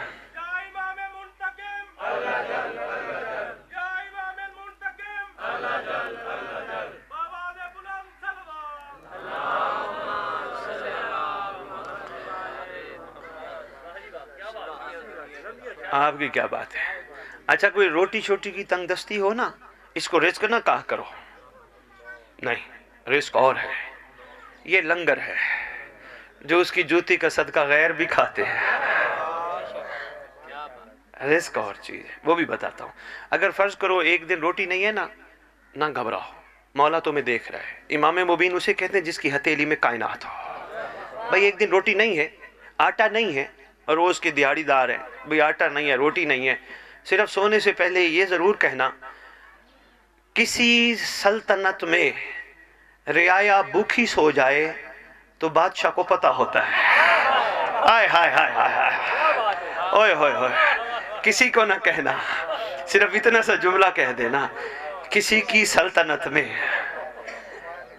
آپ کی کیا بات ہے؟ اچھا کوئی روٹی چھوٹی کی تنگ دستی ہو نا، اس کو رزق نہ کہا کرو، نہیں، رزق اور ہے، یہ لنگر ہے جو اس کی جوتی کا صدقہ غیر بھی کھاتے ہیں، رزق اور چیز ہے، وہ بھی بتاتا ہوں۔ اگر فرض کرو ایک دن روٹی نہیں ہے نا، نہ گھبراؤ، مولا تمہیں دیکھ رہا ہے۔ امام مبین اسے کہتے ہیں جس کی ہتھیلی میں کائنات ہو۔ بھئی ایک دن روٹی نہیں ہے، آٹا نہیں ہے، اور روز کے دیہڑی دار ہیں، بھئی آٹا نہیں ہے، روٹی نہیں ہے، صرف سونے سے پہلے یہ ضرور کہنا، کسی سلطنت میں رعایا بھوکھی سو جائے تو بادشاہ کو پتہ ہوتا ہے۔ آئے ہائے ہائے ہائے، اوئے ہوئے ہوئے، کسی کو نہ کہنا، صرف اتنا سا جملہ کہہ دینا، کسی کی سلطنت میں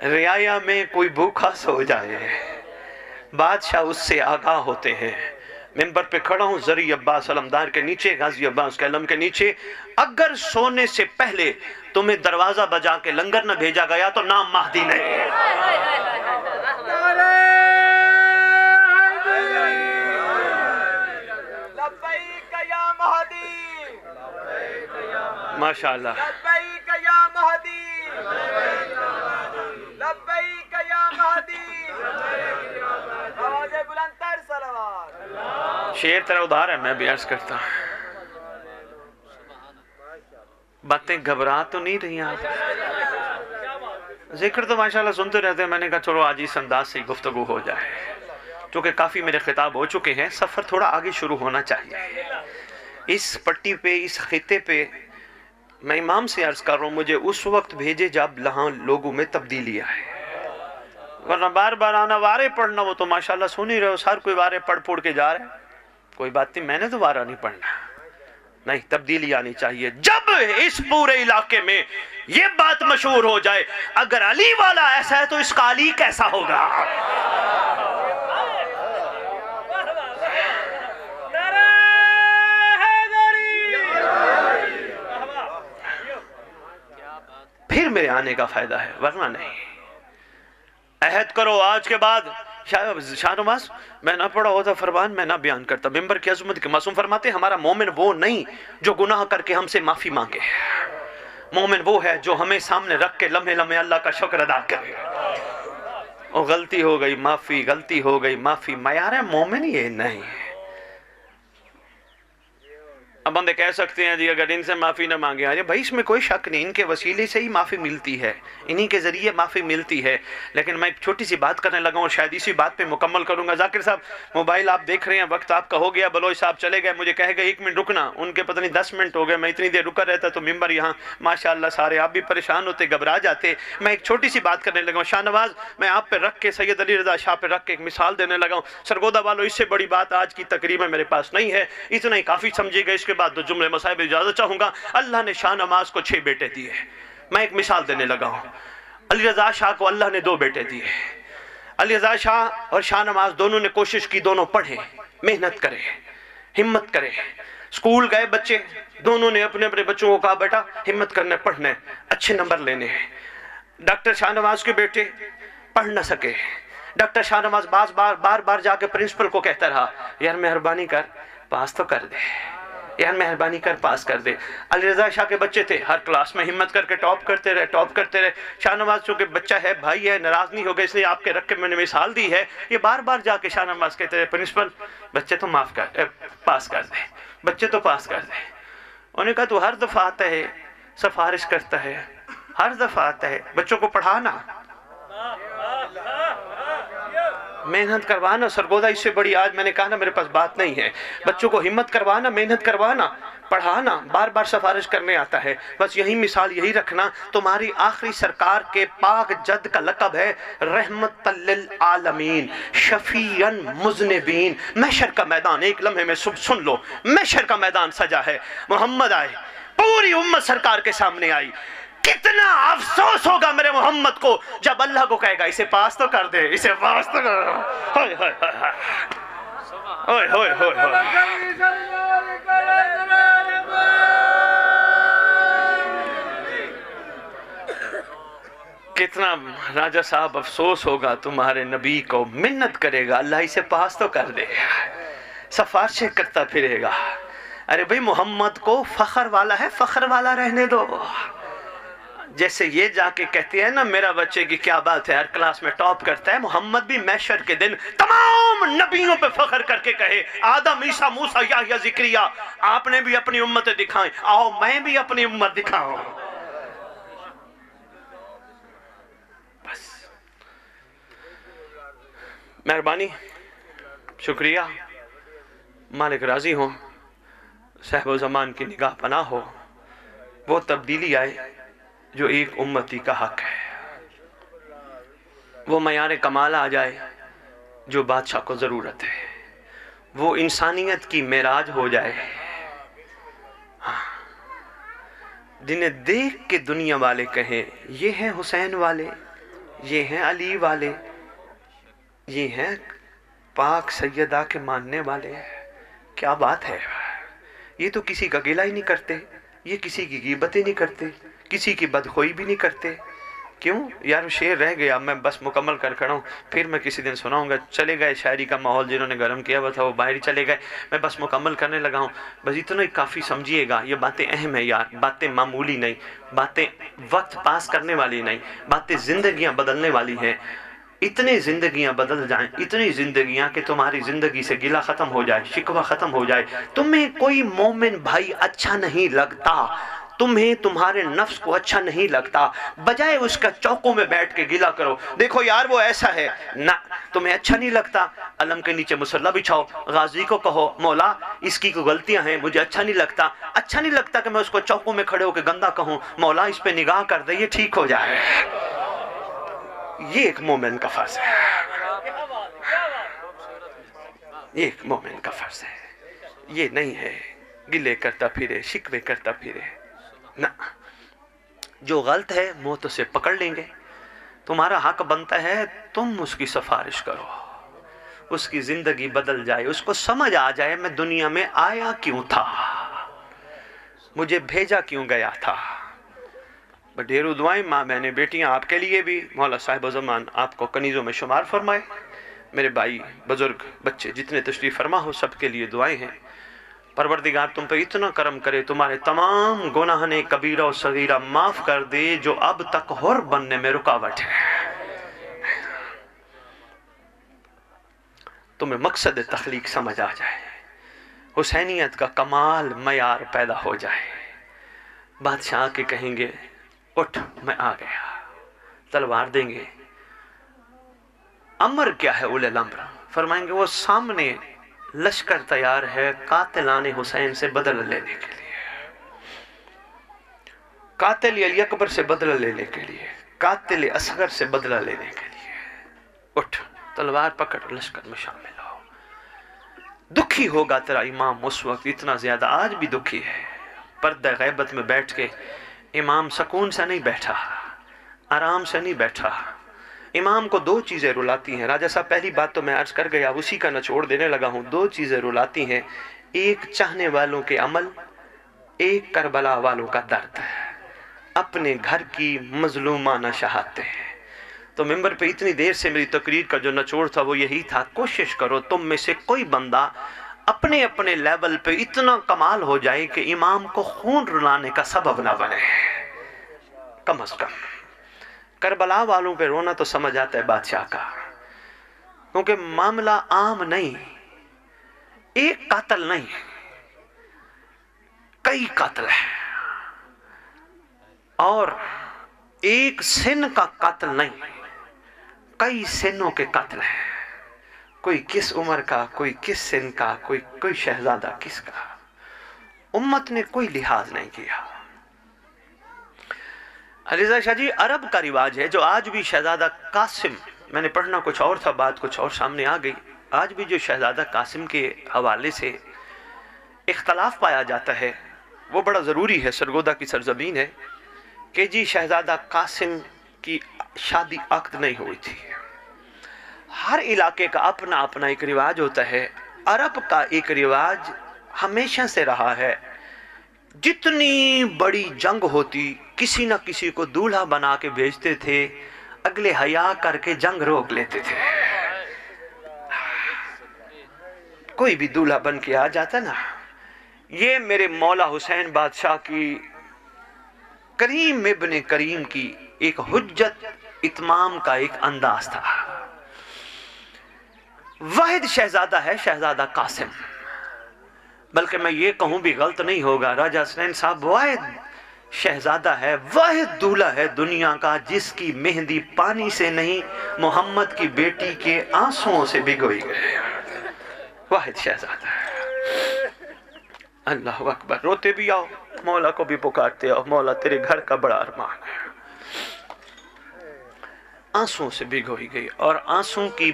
رعایا میں کوئی بھوکھا سو جائے، بادشاہ اس سے آگاہ ہوتے ہیں۔ ممبر پہ کھڑا ہوں زری عباس علمدار کے نیچے، غازی عباس کے علم کے نیچے، اگر سونے سے پہلے تمہیں دروازہ بجا کے لنگر نہ بھیجا گیا تو نام مہدی نہیں۔ لبیک یا مہدی، ماشاءاللہ، لبیک یا مہدی، لبیک یا مہدی، آواز بلند تر صلوات۔ شیر ترہ ادھار ہے، میں بھی عرض کرتا ہوں، باتیں گھبرا تو نہیں رہی آپ؟ ذکر تو ماشاءاللہ سنتے رہتے ہیں، میں نے کہا چلو آج اس انداز سے گفتگو ہو جائے، چونکہ کافی میرے خطاب ہو چکے ہیں، سفر تھوڑا آگے شروع ہونا چاہیے۔ اس پٹی پہ، اس خطے پہ میں امام سے عرض کر رہا ہوں، مجھے اس وقت بھیجے جب یہاں لوگوں میں تبدیلی آئے، ورنہ بار بار آنا وارے پڑھنا، وہ تو ماشاءاللہ سن ہی رہے ہو، ہر کوئی وارے پڑھ کے جا رہا ہے، کوئی بات نہیں، میں نے تو وارہ نہیں پڑھنا، نہیں، تبدیلی آنی چاہیے۔ جب اس پورے علاقے میں یہ بات مشہور ہو جائے، اگر علی والا ایسا ہے تو اس کا علی کیسا ہوگا؟ پھر میرے آنے کا فائدہ ہے، ورنہ نہیں۔ عہد کرو آج کے بعد، شاہ نواز میں نہ پڑھا ہوتا فرمان، میں نہ بیان کرتا، ممبر کی عظمت کے معصوم فرماتے ہیں ہمارا مومن وہ نہیں جو گناہ کر کے ہم سے معافی مانگے، مومن وہ ہے جو ہمیں سامنے رکھ کے لمحے لمحے اللہ کا شکر ادا کرے۔ اور غلطی ہو گئی معافی، غلطی ہو گئی معافی، معیار ہے مومن یہ نہیں۔ اب بندے کہہ سکتے ہیں جی اگر ان سے معافی نہ مانگے، ارے بھائی اس میں کوئی شک نہیں، ان کے وسیلے سے ہی معافی ملتی ہے، انہی کے ذریعے معافی ملتی ہے۔ لیکن میں ایک چھوٹی سی بات کرنے لگا ہوں، شاید اسی بات پہ مکمل کروں گا۔ ذاکر صاحب موبائل آپ دیکھ رہے ہیں، وقت آپ کا ہو گیا، بلوچ صاحب چلے گئے، مجھے کہے گئے 1 منٹ رکنا، ان کے پتہ نہیں 10 منٹ ہو گئے، میں اتنی دیر رکا رہتا تو ممبر یہاں ماشاءاللہ سارے آپ بھی پریشان ہوتے، گھبرا جاتے۔ میں ایک چھوٹی سی بات کرنے لگا ہوں، شاہ نواز میں آپ پہ رکھ کے، سید علی رضا شاہ پہ رکھ کے ایک مثال دینے لگا ہوں۔ سرگودہ والوں اس سے بڑی بات آج کی تقریب میں میرے پاس نہیں ہے، اتنا ہی کافی سمجھے گا، اس کے بعد 2 جملے مسائل اجازت چاہوں گا۔ اللہ نے شاہ نواز کو 6 بیٹے دیے، میں ایک مثال دینے لگا ہوں۔ علی رضا شاہ کو اللہ نے 2 بیٹے دیے، علی رضا شاہ اور شاہ نواز دونوں نے کوشش کی، دونوں پڑھیں، محنت کریں، ہمت کریں، سکول گئے بچے، دونوں نے اپنے اپنے بچوں کو کہا بیٹا ہمت کرنے، پڑھنے، اچھے نمبر لینے ہیں۔ ڈاکٹر شاہ نواز کے بیٹے پڑھ نہ سکے، ڈاکٹر شاہ نواز بار بار جا کے پرنسپل کو کہتا رہا یار مہربانی کر پاس تو کر دے، یار مہربانی کر پاس کر دے۔ علی رضا شاہ کے بچے تھے، ہر کلاس میں ہمت کر کے ٹاپ کرتے رہے۔ شاہ نواز چونکہ بچہ ہے، بھائی ہے، ناراض نہیں ہو گئے، اس لیے آپ کے رکھ کے میں نے مثال دی ہے۔ یہ بار بار جا کے شاہ نواز کہتے رہے پرنسپل بچے تو پاس کر دے، بچے تو پاس کر دے۔ انہوں نے کہا تو ہر دفعہ آتا ہے سفارش کرتا ہے، ہر دفعہ آتا ہے، بچوں کو پڑھانا، محنت کروانا۔ سرگودہ اس سے بڑی آج میں نے کہا نا میرے پاس بات نہیں ہے، بچوں کو ہمت کروانا، محنت کروانا، پڑھانا، بار بار سفارش کرنے آتا ہے۔ بس یہی مثال یہی رکھنا، تمہاری آخری سرکار کے پاک جد کا لقب ہے رحمت للعالمین شفیعاً مذنبین۔ محشر کا میدان ایک لمحے میں سن لو، محشر کا میدان سجا ہے، محمد آئے، پوری امت سرکار کے سامنے آئی۔ کتنا افسوس ہوگا میرے محمد کو جب اللہ کو کہے گا اسے پاس تو کر دے، اسے پاس تو کر دے۔ ہوئے ہوئے ہوئے ہوئے کتنا راجہ صاحب افسوس ہوگا تمہارے نبی کو، منت کرے گا اللہ اسے پاس تو کر دے، سفارشیں کرتا پھرے گا، ارے بھئی محمد کو فخر والا ہے، فخر والا رہنے دو. جیسے یہ جا کے کہتی ہے نا میرا بچے کی کیا بات ہے، ہر کلاس میں ٹاپ کرتا ہے، محمد بھی محشر کے دن تمام نبیوں پہ فخر کر کے کہے آدم، عیسیٰ، موسیٰ، یحییٰ، زکریا، آپ نے بھی اپنی امت دکھائیں، آؤ میں بھی اپنی امت دکھاؤں. بس مہربانی، شکریہ، مالک راضی ہوں، صاحب و زمان کی نگاہ پناہ ہو، وہ تبدیلی آئے جو ایک امتی کا حق ہے، وہ معیار کمال آ جائے جو بادشاہ کو ضرورت ہے، وہ انسانیت کی معراج ہو جائے جنہیں دیکھ کے دنیا والے کہیں یہ ہیں حسین والے، یہ ہیں علی والے، یہ ہیں پاک سیدہ کے ماننے والے. کیا بات ہے، یہ تو کسی کا گلہ ہی نہیں کرتے، یہ کسی کی غیبتیں نہیں کرتے، کسی کی بدخوئی بھی نہیں کرتے. کیوں یار شعر رہ گیا، میں بس مکمل کر کھڑا ہوں، پھر میں کسی دن سناؤں گا. چلے گئے شاعری کا ماحول جنہوں نے گرم کیا ہوا تھا وہ باہر ہی چلے گئے، میں بس مکمل کرنے لگا ہوں. بس اتنا ہی کافی سمجھیے گا. یہ باتیں اہم ہیں یار، باتیں معمولی نہیں، باتیں وقت پاس کرنے والی نہیں، باتیں زندگیاں بدلنے والی ہیں. اتنی زندگیاں بدل جائیں، اتنی زندگیاں کہ تمہاری زندگی سے گلہ ختم ہو جائے، شکوہ ختم ہو جائے. تمہیں کوئی مومن بھائی اچھا نہیں لگتا، تمہیں تمہارے نفس کو اچھا نہیں لگتا، بجائے اس کا چوکوں میں بیٹھ کے گلہ کرو، دیکھو یار وہ ایسا ہے. نہ تمہیں اچھا نہیں لگتا، علم کے نیچے مصلی بچھاؤ، غازی کو کہو مولا اس کی کوئی غلطیاں ہیں، مجھے اچھا نہیں لگتا، اچھا نہیں لگتا کہ میں اس کو چوکوں میں کھڑے ہو کے گندہ کہوں، مولا اس پہ نگاہ کر دے، یہ ٹھیک ہو جائے. یہ ایک مومن کا فرض ہے، یہ ایک مومن کا فرض ہے. یہ نہیں ہے گلے کرتا پھرے، شکوے کرتا پھرے. نہ، جو غلط ہے موت سے پکڑ لیں گے، تمہارا حق بنتا ہے تم اس کی سفارش کرو، اس کی زندگی بدل جائے، اس کو سمجھ آ جائے میں دنیا میں آیا کیوں تھا، مجھے بھیجا کیوں گیا تھا. ڈھیروں دعائیں ماں بہنیں بیٹیاں آپ کے لیے بھی، مولا صاحب زمان آپ کو کنیزوں میں شمار فرمائے. میرے بھائی بزرگ بچے جتنے تشریف فرما ہو سب کے لیے دعائیں ہیں. پروردگار تم پہ اتنا کرم کرے، تمہارے تمام گناہ کبیرہ و صغیرہ معاف کر دے جو اب تک حر بننے میں رکاوٹ ہے. تمہیں مقصد تخلیق سمجھ آ جائے، حسینیت کا کمال معیار پیدا ہو جائے. بادشاہ کے کہیں گے اٹھ میں آ گیا، تلوار دیں گے. امر کیا ہے اولے الامر؟ فرمائیں گے وہ سامنے لشکر تیار ہے قاتلان حسین سے بدلہ لینے کے لیے، قاتل علی اکبر سے بدلہ لینے کے لیے، قاتل اصغر سے بدلہ لینے کے لیے. اٹھ تلوار پکڑ، لشکر میں شامل ہو. دکھی ہوگا تیرا امام اس وقت، اتنا زیادہ آج بھی دکھی ہے. پردہ غیبت میں بیٹھ کے امام سکون سے نہیں بیٹھا، آرام سے نہیں بیٹھا. امام کو دو چیزیں رلاتی ہیں. راجہ صاحب پہلی بات تو میں عرض کر گیا، اسی کا نچوڑ دینے لگا ہوں. دو چیزیں رلاتی ہیں، ایک چاہنے والوں کے عمل، ایک کربلا والوں کا درد. اپنے گھر کی مظلومانہ شہادتیں. تو ممبر پہ اتنی دیر سے میری تقریر کا جو نچوڑ تھا وہ یہی تھا، کوشش کرو تم میں سے کوئی بندہ اپنے اپنے لیول پہ اتنا کمال ہو جائے کہ امام کو خون رلانے کا سبب نہ بنے. کم از کم کربلا والوں پہ رونا تو سمجھ آتا ہے بادشاہ کا، کیونکہ معاملہ عام نہیں، ایک قاتل نہیں، کئی قاتل ہیں، اور ایک سن کا قاتل نہیں، کئی سنوں کے قاتل ہیں. کوئی کس عمر کا، کوئی کس سن کا، کوئی شہزادہ کس کا. امت نے کوئی لحاظ نہیں کیا. علیزہ شاہ جی عرب کا رواج ہے جو آج بھی شہزادہ قاسم، میں نے پڑھنا کچھ اور تھا، بات کچھ اور سامنے آ گئی. آج بھی جو شہزادہ قاسم کے حوالے سے اختلاف پایا جاتا ہے وہ بڑا ضروری ہے. سرگودا کی سرزمین ہے کہ جی شہزادہ قاسم کی شادی عقد نہیں ہوئی تھی. ہر علاقے کا اپنا اپنا ایک رواج ہوتا ہے. عرب کا ایک رواج ہمیشہ سے رہا ہے، جتنی بڑی جنگ ہوتی کسی نہ کسی کو دولہا بنا کے بھیجتے تھے، اگلے حیا کر کے جنگ روک لیتے تھے. کوئی بھی دولہا بن کے آ جاتا نا، یہ میرے مولا حسین بادشاہ کی کریم ابن کریم کی ایک حجت اتمام کا ایک انداز تھا. واحد شہزادہ ہے شہزادہ قاسم، بلکہ میں یہ کہوں بھی غلط نہیں ہوگا، راجہ حسنین صاحب واحد شہزادہ ہے، واحد دولہ ہے دنیا کا جس کی مہندی پانی سے نہیں محمد کی بیٹی کے آنسوؤں سے بھگوئی گئی. واحد شہزادہ ہے. اللہ اکبر. روتے بھی آؤ، مولا کو بھی پکارتے آؤ، مولا تیرے گھر کا بڑا ارمان ہے. آنسوؤں سے بھگوئی گئی. اور آنسوؤں کی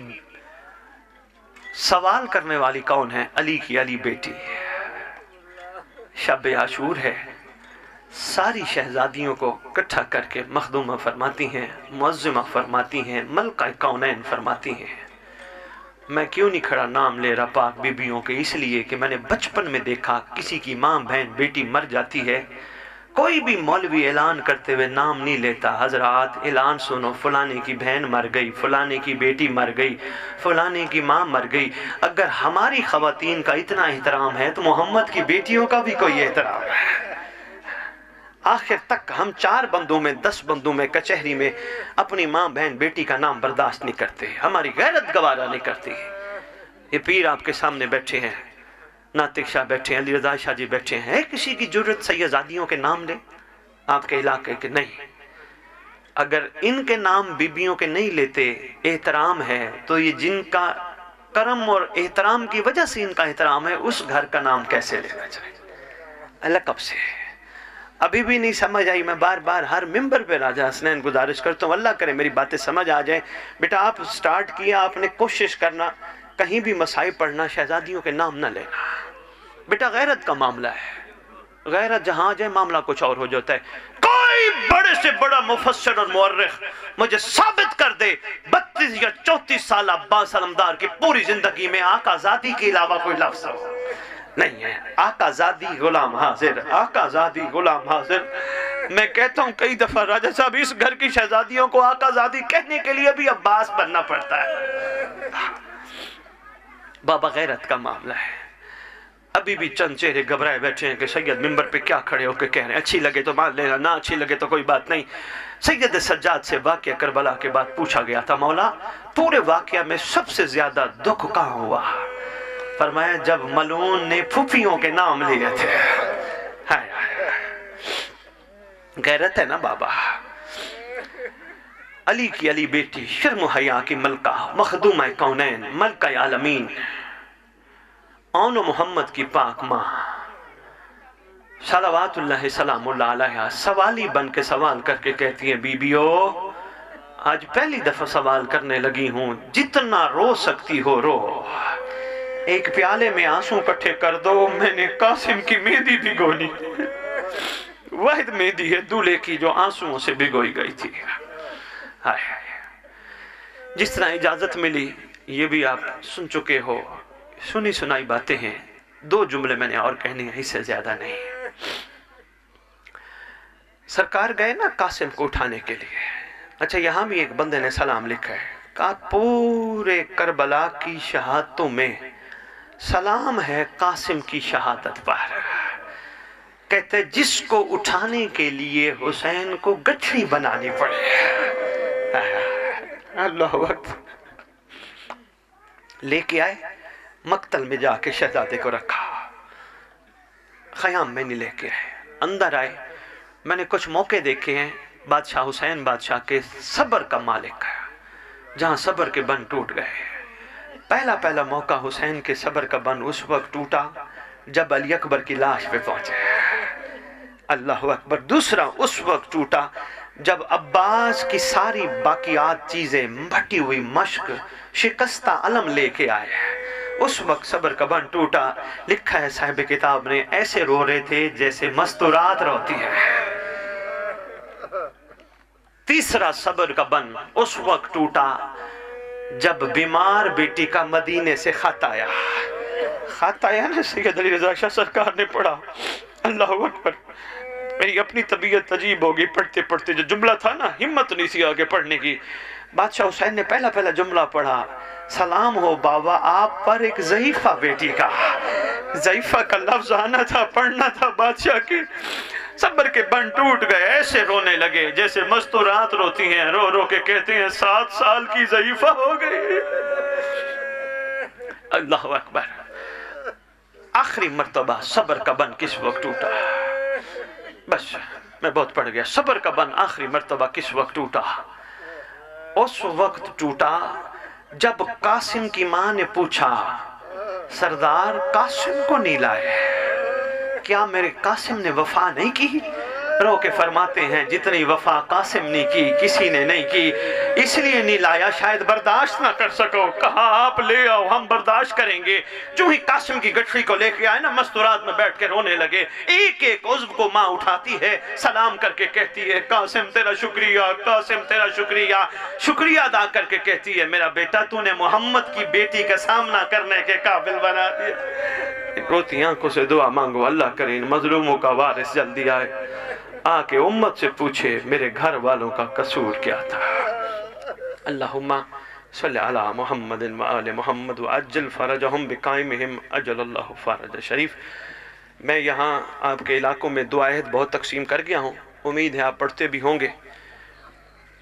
سوال کرنے والی کون ہے؟ علی کی علی بیٹی. شب عاشور ہے، ساری شہزادیوں کو اکٹھا کر کے مخدومہ فرماتی ہیں، معظمہ فرماتی ہیں، ملکہ کونین فرماتی ہیں. میں کیوں نہیں کھڑا نام لے رہا پاک بیبیوں کے؟ اس لیے کہ میں نے بچپن میں دیکھا کسی کی ماں بہن بیٹی مر جاتی ہے، کوئی بھی مولوی اعلان کرتے ہوئے نام نہیں لیتا. حضرات اعلان سنو، فلانے کی بہن مر گئی، فلانے کی بیٹی مر گئی، فلانے کی ماں مر گئی. اگر ہماری خواتین کا اتنا احترام ہے تو محمد کی بیٹیوں کا بھی کوئی احترام ہے. آخر تک ہم 4 بندوں میں 10 بندوں میں کچہری میں اپنی ماں بہن بیٹی کا نام برداشت نہیں کرتے، ہماری غیرت گوارا نہیں کرتی. یہ پیر آپ کے سامنے بیٹھے ہیں، ناطق شاہ بیٹھے ہیں، علی رضا شاہ جی بیٹھے ہیں، کسی کی جرت سیدزادیوں کے نام لے آپ کے علاقے کے؟ نہیں. اگر ان کے نام بیبیوں کے نہیں لیتے احترام ہے تو یہ جن کا کرم اور احترام کی وجہ سے ان کا احترام ہے اس گھر کا نام کیسے لینا چاہیے؟ لقب سے. ابھی بھی نہیں سمجھ آئی. میں بار بار ہر ممبر پہ راجہ حسنین گزارش کرتا ہوں، اللہ کرے میری باتیں سمجھ آ جائیں. بیٹا آپ سٹارٹ کیا، آپ نے کوشش کرنا کہیں بھی مسائل پڑھنا شہزادیوں کے نام نہ لینا. بیٹا غیرت کا معاملہ ہے، غیرت جہاں جائے معاملہ کچھ اور ہو جاتا ہے. کوئی بڑے سے بڑا مفسر اور مورخ مجھے ثابت کر دے 32 یا 34 سال عباس علمدار کی پوری زندگی میں آقا زادی کے علاوہ کوئی لفظ ہو نہیں ہے. آقا زادی غلام حاضر، آقا زادی غلام حاضر. میں کہتا ہوں کئی دفعہ راجہ صاحب اس گھر کی شہزادیوں کو آقا زادی کہنے کے لیے بھی عباس بننا پڑتا ہے. بابا غیرت کا معاملہ ہے. ابھی بھی چند چہرے گھبرائے بیٹھے ہیں کہ سید ممبر پہ کیا کھڑے ہو کے کہہ رہے ہیں، اچھی لگے تو مان لینا، نہ اچھی لگے تو کوئی بات نہیں. سید سجاد سے واقعہ کربلا کے بعد پوچھا گیا تھا، مولا پورے واقعہ میں سب سے زیادہ دکھ کہاں ہوا؟ فرمایا جب ملعون نے پھوپھیوں کے نام لیے تھے. غیرت ہے نا بابا. علی کی علی بیٹی، شرم و حیا کی ملکہ، مخدومہ کونین، ملکہ عالمین، آن و محمد کی پاک ماں صلوات اللہ سلام اللہ علیہ سوالی بن کے سوال کر کے کہتی ہیں، بیبیو آج پہلی دفعہ سوال کرنے لگی ہوں، جتنا رو سکتی ہو رو. ایک پیالے میں آنسوں کٹھے کر دو. میں نے قاسم کی مہندی بھگونی، واحد مہندی ہے دولے کی جو آنسوؤں سے بھگوئی گئی تھی. جس طرح اجازت ملی یہ بھی آپ سن چکے ہو، سنی سنائی باتیں ہیں. 2 جملے میں نے اور کہنے ہیں، اس سے زیادہ نہیں. سرکار گئے نا قاسم کو اٹھانے کے لیے. اچھا یہاں بھی ایک بندے نے سلام لکھا ہے، کہا پورے کربلا کی شہادتوں میں سلام ہے قاسم کی شہادت پر. کہتے جس کو اٹھانے کے لیے حسین کو گٹھڑی بنانی پڑے. اللہ اکبر. لے کے آئے مقتل میں جا کے شہزادے کو رکھا. خیام میں نہیں لے کے آئے. اندر آئے. میں نے کچھ موقع دیکھے ہیں بادشاہ حسین بادشاہ کے صبر کا مالک ہے، جہاں صبر کے بند ٹوٹ گئے. پہلا موقع حسین کے صبر کا بند اس وقت ٹوٹا جب علی اکبر کی لاش پہ پہنچے. اللہ اکبر. دوسرا اس وقت ٹوٹا جب عباس کی ساری باقیات چیزیں، بھٹی ہوئی مشق، شکستہ علم لے کے آئے. اس وقت صبر کا بند ٹوٹا. لکھا ہے صاحب کتاب نے، ایسے رو رہے تھے جیسے مستورات روتی ہے. تیسرا صبر کا بند اس وقت ٹوٹا جب بیمار بیٹی کا مدینے سے خط آیا. خط آیا نا سید علی رضا شاہ سرکار نے پڑھا. اللہ اکبر. میری اپنی طبیعت عجیب ہوگی پڑھتے پڑھتے. جو جملہ تھا نا ہمت نہیں سی آگے پڑھنے کی. بادشاہ حسین نے پہلا جملہ پڑھا، سلام ہو بابا آپ پر ایک ضعیفہ بیٹی کا. ضعیفہ کا لفظ آنا تھا، پڑھنا تھا، بادشاہ کی صبر کے بند ٹوٹ گئے، ایسے رونے لگے جیسے مستورات روتی ہیں، رو رو کے کہتے ہیں 7 سال کی ضعیفہ ہو گئی۔ اللہ اکبر۔ آخری مرتبہ صبر کا بند کس وقت ٹوٹا؟ بس میں بہت پڑھ گیا۔ صبر کا بند آخری مرتبہ کس وقت ٹوٹا؟ اس وقت ٹوٹا جب قاسم کی ماں نے پوچھا سردار قاسم کو نہیں لائے، کیا میرے قاسم نے وفا نہیں کی؟ رو کے فرماتے ہیں جتنی وفا قاسم نے کی کسی نے نہیں کی، اس لیے نہیں لایا شاید برداشت نہ کر سکو۔ کہا آپ لے آؤ ہم برداشت کریں گے۔ جو ہی قاسم کی گٹھڑی کو لے کے آئے نا، مستورات میں بیٹھ کے رونے لگے۔ ایک ایک عضو کو ماں اٹھاتی ہے، سلام کر کے کہتی ہے قاسم تیرا شکریہ، قاسم تیرا شکریہ، شکریہ ادا کر کے کہتی ہے میرا بیٹا تو نے محمد کی بیٹی کا سامنا کرنے کے قابل بنا دیا۔ روتی آنکھوں سے دعا مانگو اللہ کریم مظلوموں کا وارث جلدی آئے، آ کے امت سے پوچھے میرے گھر والوں کا قصور کیا تھا۔ اللہم صلی علی محمد و آل محمد وعجل فرجہم بقائمہم اجل اللہ فرج شریف۔ میں یہاں آپ کے علاقوں میں دعائیں بہت تقسیم کر گیا ہوں، امید ہے آپ پڑھتے بھی ہوں گے۔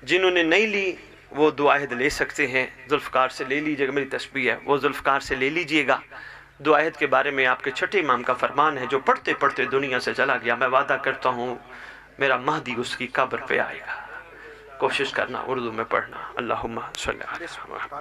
جنہوں نے نہیں لی وہ دعائیں لے سکتے ہیں، ذوالفقار سے لے لیجئے گا، میری تسبیح ہے وہ ذوالفقار سے لے لیجئے گا۔ دعائیں کے بارے میں آپ کے چھٹے امام کا فرمان ہے، جو پڑھتے پڑھتے دنیا سے چلا گیا میں وعدہ کرتا ہوں میرا مہدی اس کی قبر پہ آئے گا۔ کوشش کرنا اردو میں پڑھنا۔ اللہم صلی علی محمد۔